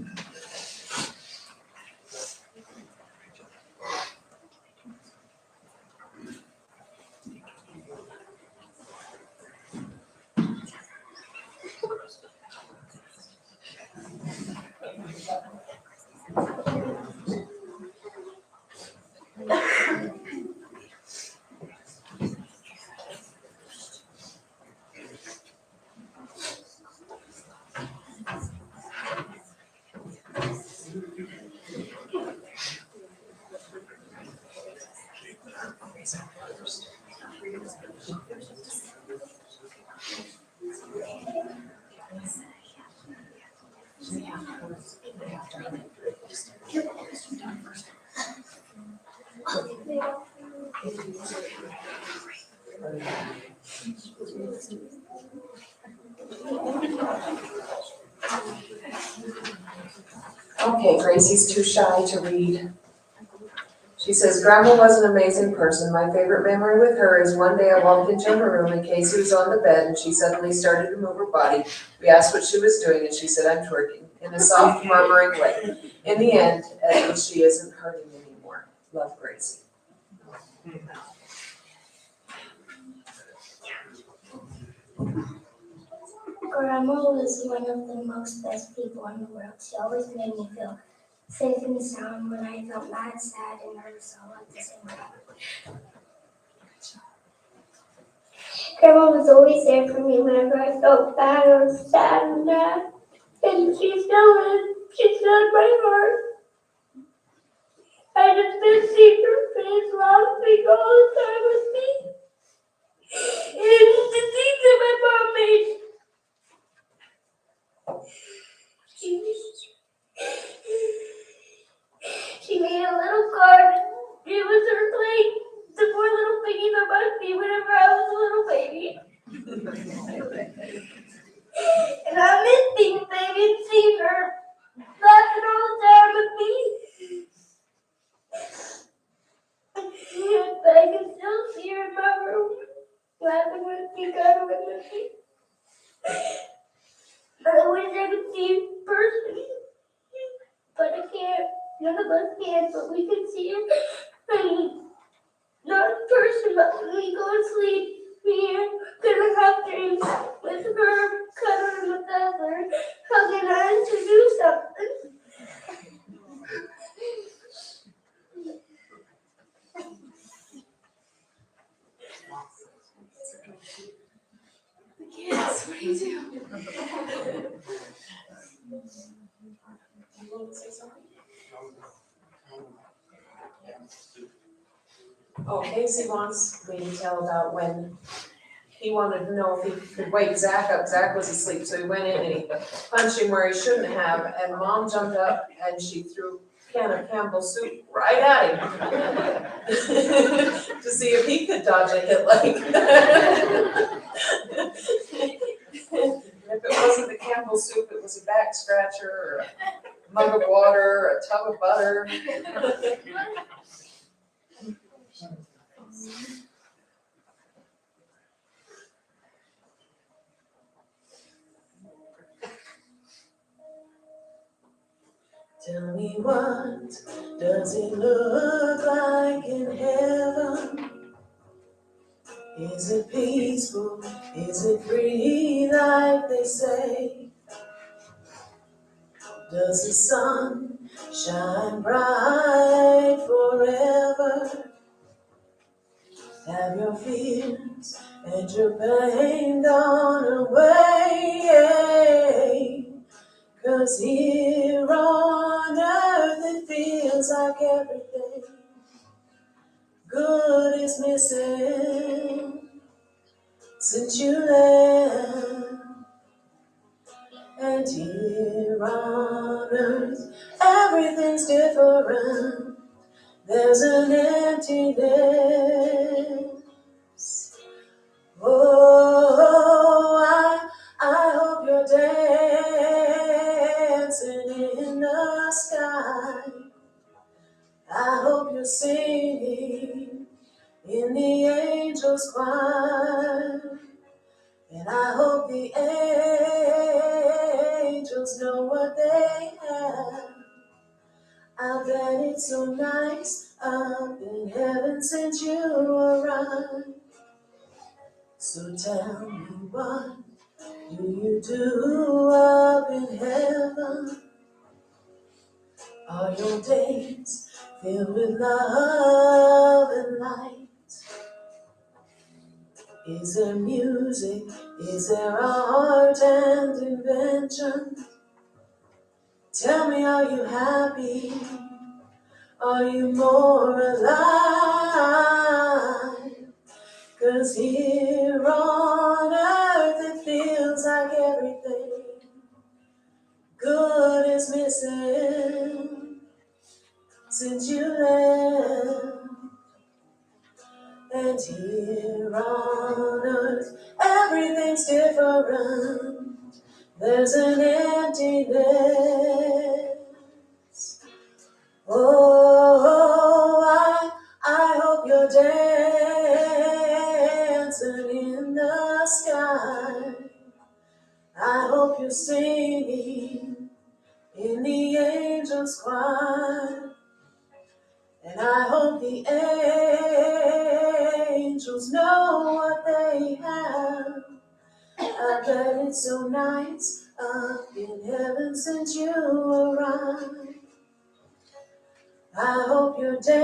Okay, Gracie's too shy to read. She says, Grandma was an amazing person. My favorite memory with her is one day I walked into her room and Casey was on the bed and she suddenly started to move her body. We asked what she was doing and she said, I'm twerking, in a soft murmuring way. In the end, at least she isn't hurting anymore. Love, Gracie. Grandma was one of the most best people in the world. She always made me feel safe and sound when I felt mad, sad, and nervous all at the same time. Grandma was always there for me whenever I felt bad or sad and mad. And she still is. She's still in my heart. I just miss seeing her face laughing all the time with me. And the things that my mom made. She made a little garden. It was her playing the poor little piggies about me whenever I was a little baby. And I miss being a baby and seeing her laughing all the time with me. But I can still see her in my room, laughing with me, cuddling with me. I wish I could see her in person, but I can't. None of us can, but we can see her. And not in person, but when we go to sleep, we are gonna have dreams with her, cuddling with us, or hugging us to do something. Yes, what do you do? You want to say something? Oh, Casey wants me to tell about when he wanted to know if he could wake Zach up. Zach was asleep, so he went in and he punched him where he shouldn't have, and Mom jumped up and she threw a can of Campbell's soup right at him to see if he could dodge a hit like that. If it wasn't the Campbell's soup, it was a back scratcher or a mug of water or a tub of butter. Tell me, what does it look like in heaven? Is it peaceful? Is it free like they say? Does the sun shine bright forever? Have your fears and your pain gone away? 'Cause here on earth it feels like everything good is missing since you left. And here on earth everything's different. There's an emptiness. Oh, I hope you're dancing in the sky. I hope you're singing in the angels' choir. And I hope the angels know what they have. I bet it's so nice up in heaven since you arrived. So tell me, what do you do up in heaven? Are your days filled with love and light? Is there music? Is there art and invention? Tell me, are you happy? Are you more alive? 'Cause here on earth it feels like everything good is missing since you left. And here on earth everything's different. There's an emptiness. Oh, I hope you're dancing in the sky. I hope you're singing in the angels' choir. And I hope the angels know what they have. I bet it's so nice up in heaven since you arrived. I hope you're dancing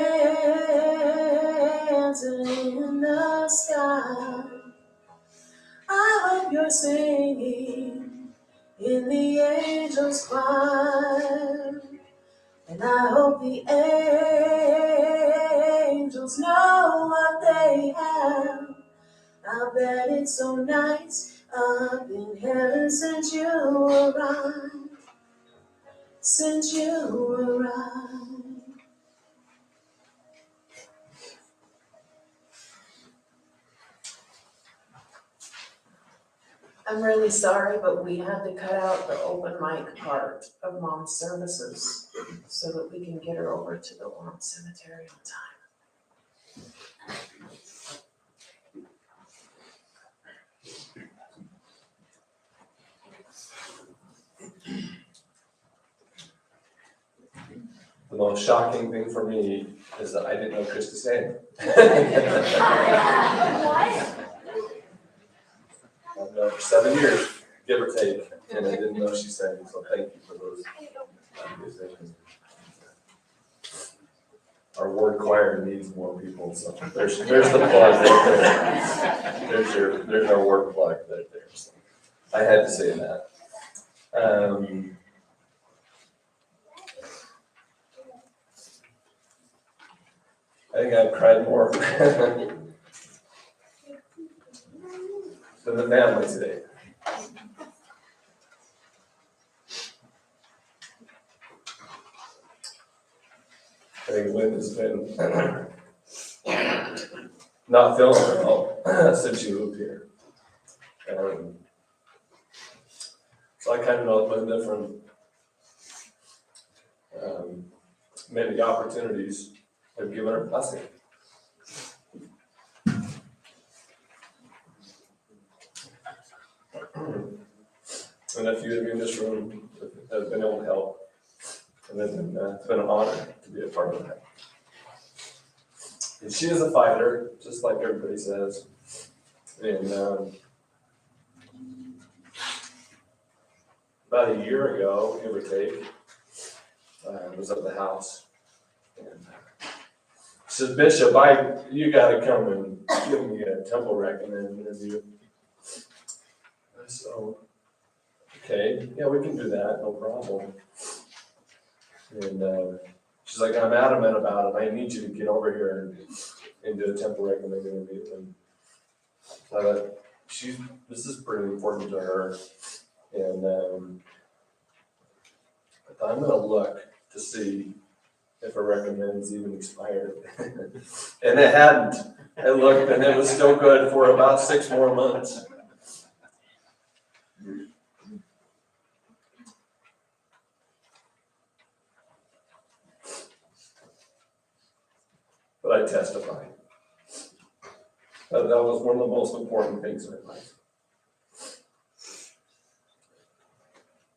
in the sky. I hope you're singing in the angels' choir. And I hope the angels know what they have. I bet it's so nice up in heaven since you arrived. Since you arrived. I'm really sorry, but we had to cut out the open mic part of Mom's services so that we can get her over to the Orem Cemetery on time. The most shocking thing for me is that I didn't know Krista's name. What? I've known her for 7 years, give or take, and I didn't know she sang, so thank you for those musicians. Our ward choir needs more people, so there's the plug right there. There's our word plug right there. So I had to say that. I think I've cried more than the family today. I think Lynn has been not feeling well since she moved here. So I kind of know Linda from many opportunities have given her blessing. And a few of you in this room have been able to help. And it's been an honor to be a part of that. And she is a fighter, just like everybody says. And about a year ago, give or take, I was at the house. And she said, Bishop, you gotta come and give me a temple recommend interview. So, okay, yeah, we can do that, no problem. And she's like, I'm adamant about it. I need you to get over here and do a temple recommend interview. And so I thought, this is pretty important to her. And I thought, I'm gonna look to see if her recommend's even expired. And it hadn't. I looked and it was still good for about 6 more months. But I testify. That was one of the most important things in her life.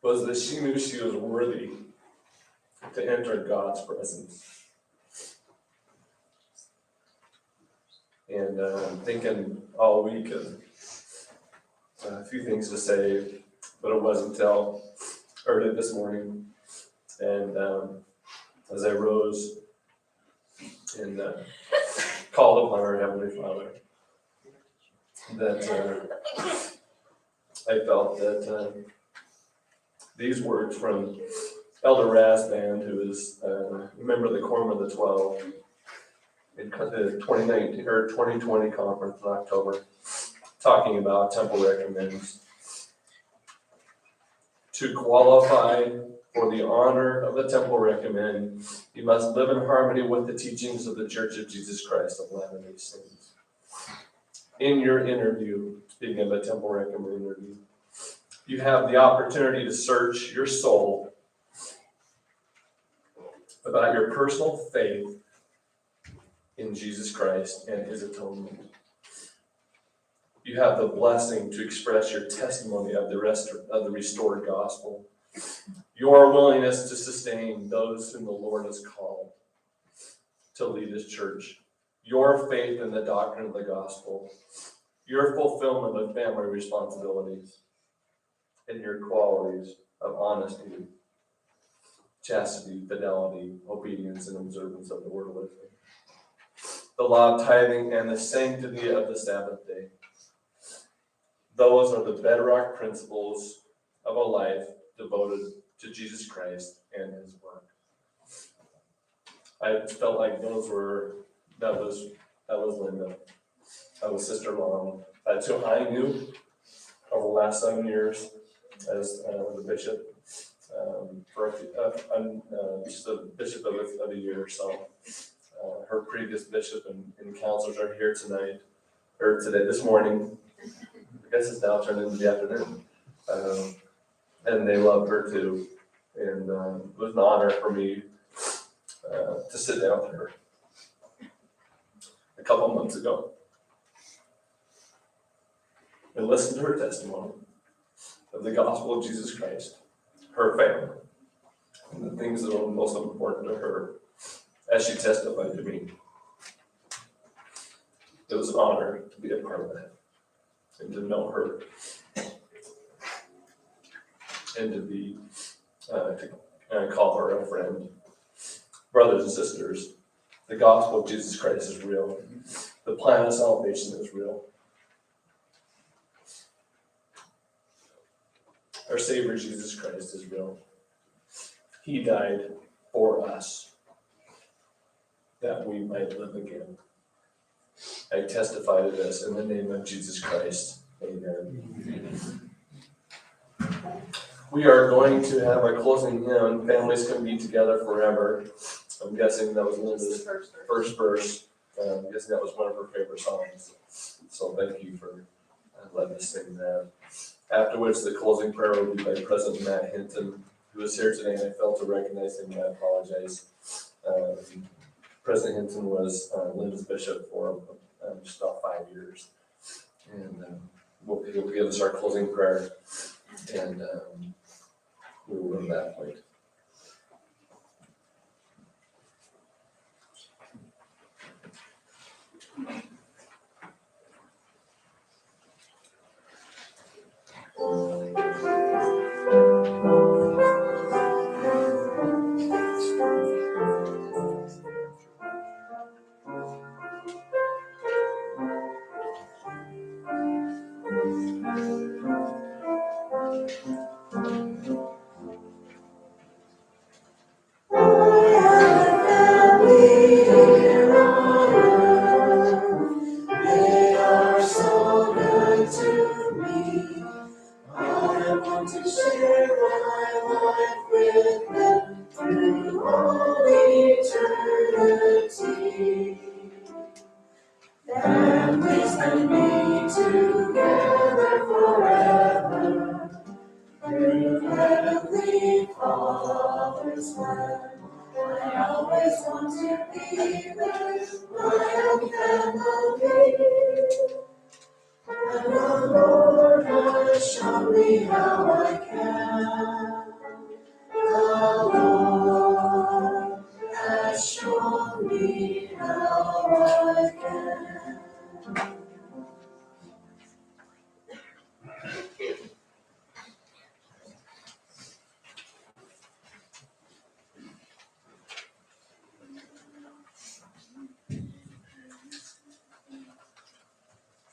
Was that she knew she was worthy to enter God's presence. And I'm thinking all week of a few things to say, but it wasn't until early this morning. And as I rose and called upon our Heavenly Father, that I felt that these words from Elder Rasband, who is a member of the Quorum of the 12, in the 2019 or 2020 conference in October, talking about temple recommends. To qualify for the honor of the temple recommend, you must live in harmony with the teachings of the Church of Jesus Christ of Latter-day Saints. In your interview, speaking of a temple recommend interview, you have the opportunity to search your soul about your personal faith in Jesus Christ and his atonement. You have the blessing to express your testimony of the restored gospel, your willingness to sustain those whom the Lord has called to lead his church, your faith in the doctrine of the gospel, your fulfillment of family responsibilities, and your qualities of honesty, chastity, fidelity, obedience, and observance of the word of living, the law of tithing, and the sanctity of the Sabbath day. Those are the bedrock principles of a life devoted to Jesus Christ and his work. I felt like that was Linda. That was Sister Long. That's who I knew over the last 7 years as the bishop. She's the bishop of a year or so. Her previous bishop and counselors are here tonight, or today, this morning. I guess it's now turned into the afternoon. And they love her too. And it was an honor for me to sit down with her a couple months ago and listen to her testimony of the gospel of Jesus Christ, her family, and the things that are most important to her as she testified to me. It was an honor to be a part of that and to know her and to be to call her a friend. Brothers and sisters, the gospel of Jesus Christ is real. The plan of salvation is real. Our Savior Jesus Christ is real. He died for us that we might live again. I testify to this in the name of Jesus Christ. Amen. We are going to have our closing hymn, Families Can Be Together Forever. I'm guessing that was Linda's first verse. I'm guessing that was one of her favorite songs. So thank you for letting us sing that. After which the closing prayer will be by President Matt Hinton, who is here today, and I failed to recognize him, and I apologize. President Hinton was Linda's bishop for just about 5 years. And he'll give us our closing prayer, and we will go to that point.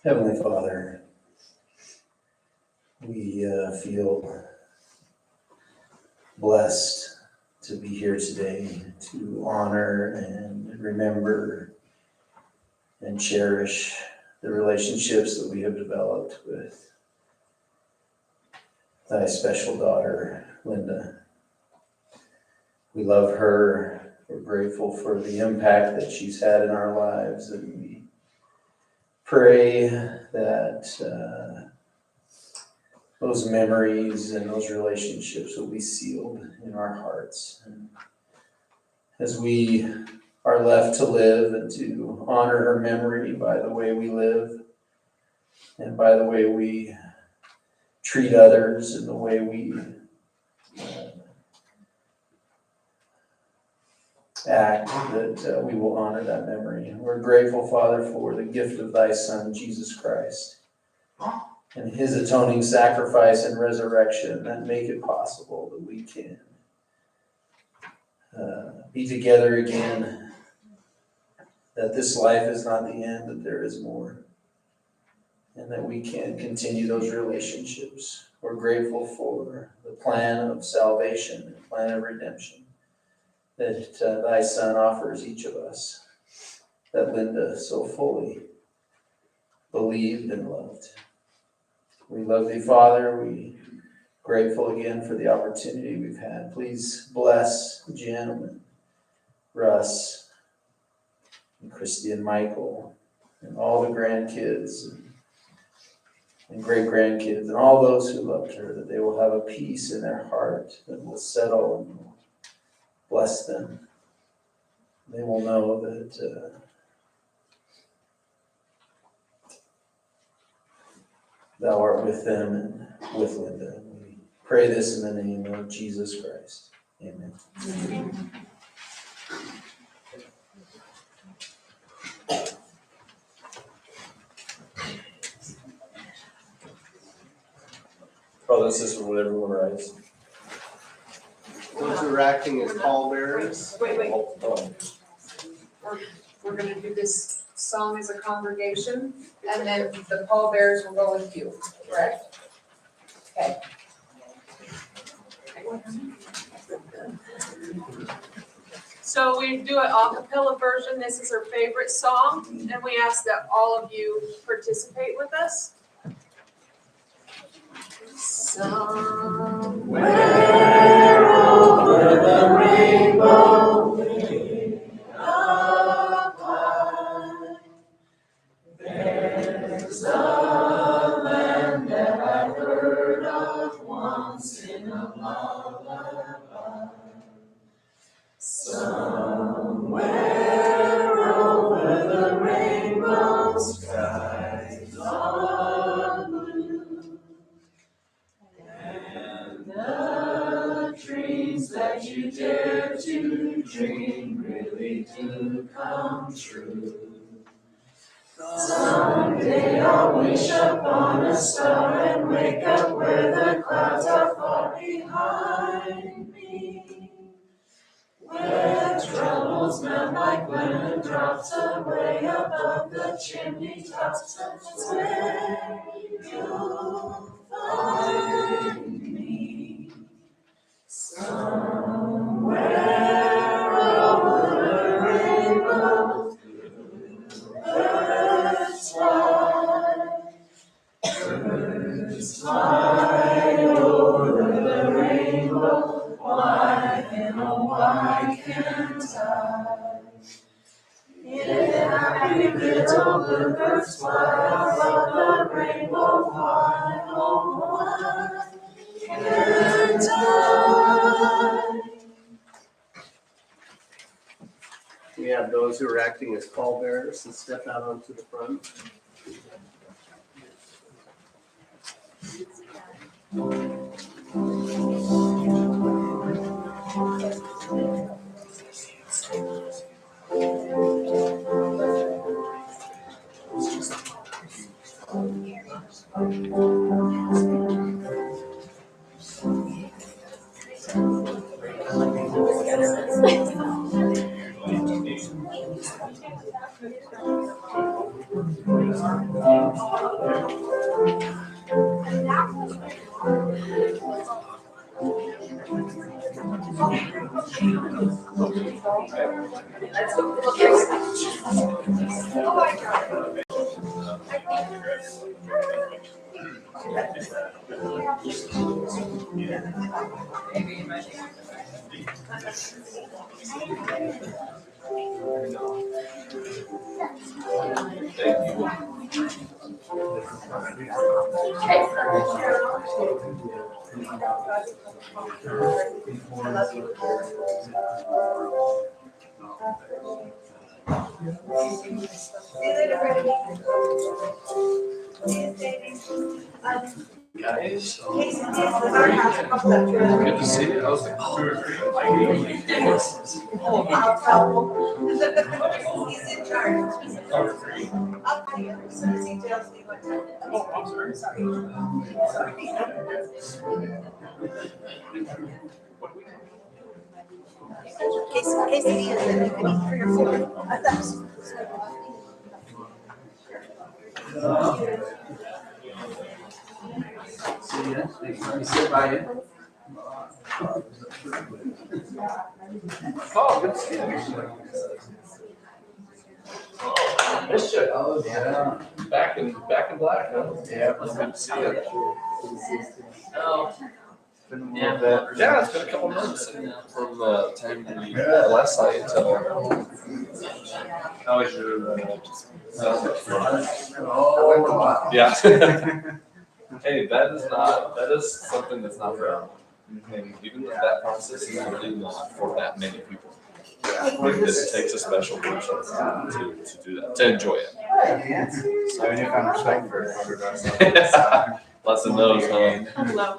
Heavenly Father, we feel blessed to be here today to honor and remember and cherish the relationships that we have developed with thy special daughter, Linda. We love her. We're grateful for the impact that she's had in our lives, and we pray that those memories and those relationships will be sealed in our hearts. And as we are left to live and to honor her memory by the way we live and by the way we treat others and the way we act, that we will honor that memory. And we're grateful, Father, for the gift of thy Son, Jesus Christ, and his atoning sacrifice and resurrection that make it possible that we can be together again, that this life is not the end, that there is more, and that we can continue those relationships. We're grateful for the plan of salvation, the plan of redemption that thy Son offers each of us, that Linda so fully believed and loved. We love thee, Father. We grateful again for the opportunity we've had. Please bless Jim and Russ and Christy and Michael and all the grandkids and great-grandkids and all those who loved her, that they will have a peace in their heart that will settle and will bless them. They will know that thou art with them and with Linda. We pray this in the name of Jesus Christ. Amen. Amen. Brother and sister, would everyone rise? Those who are acting as pallbearers. Wait. Oh, We're gonna do this song as a congregation, and then the pallbearers will go with you, correct? Okay. So we do an a cappella version. This is her favorite song, and we ask that all of you participate with us. Somewhere over the rainbow, way up high, there's a land that I heard of once in a lullaby. Somewhere over the rainbow, skies are blue, and the dreams that you dare to dream really do come true. Someday I'll wish upon a star and wake up where the clouds are far behind me, where troubles melt like lemon drops away above the chimney tops. That's where you'll find me. Somewhere over the rainbow, birds fly over the rainbow. Why, oh, why can't I? If happy little bluebirds fly above the rainbow, why, oh, why can't I? We have those who are acting as pallbearers and step out onto the front. Oh my God. Guys. Good to see you. I was like, oh. He's in charge. I'll tell you as soon as he tells me what time. Oh, I'm sorry. Sorry. Quesadillas that you can eat 3 or 4. Sit by you. Oh, good to see you. This shit, oh, yeah. Back in black, huh? Yeah, it's good to see you. Oh. Yeah, it's been a couple months from the time we last saw you until. How was your? Oh, yeah. Hey, that is something that's not for everyone. And even that process is really not for that many people. It takes a special person to do that, to enjoy it. So you found respect for photographs. Lots of those, huh? Hello.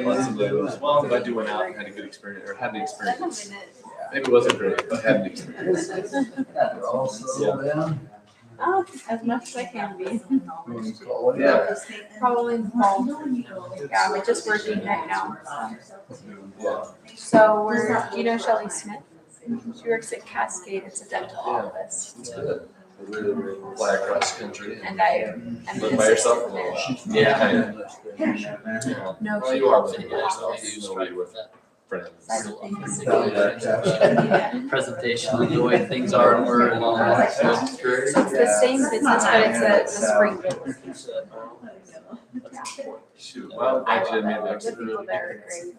Lots of those. Well, I do went out and had a good experience, or had an experience. Maybe it wasn't great, but had an experience. Yeah. Oh, as much as I can be. Yeah. Probably in the fall. Yeah, we're just working right now. Yeah. So do you know Shelley Smith? She works at Cascade, it's a dental office. It's good. Really fly across the country. And I am. Live by yourself? Yeah, kind of. No, Well, she you are works living in by yourself. office. You know where you're with friends. Presentation, the way things are and where and all that. So So it's the same business, but it's a spring business. Shoot, well, I actually, love maybe it. The people there are great.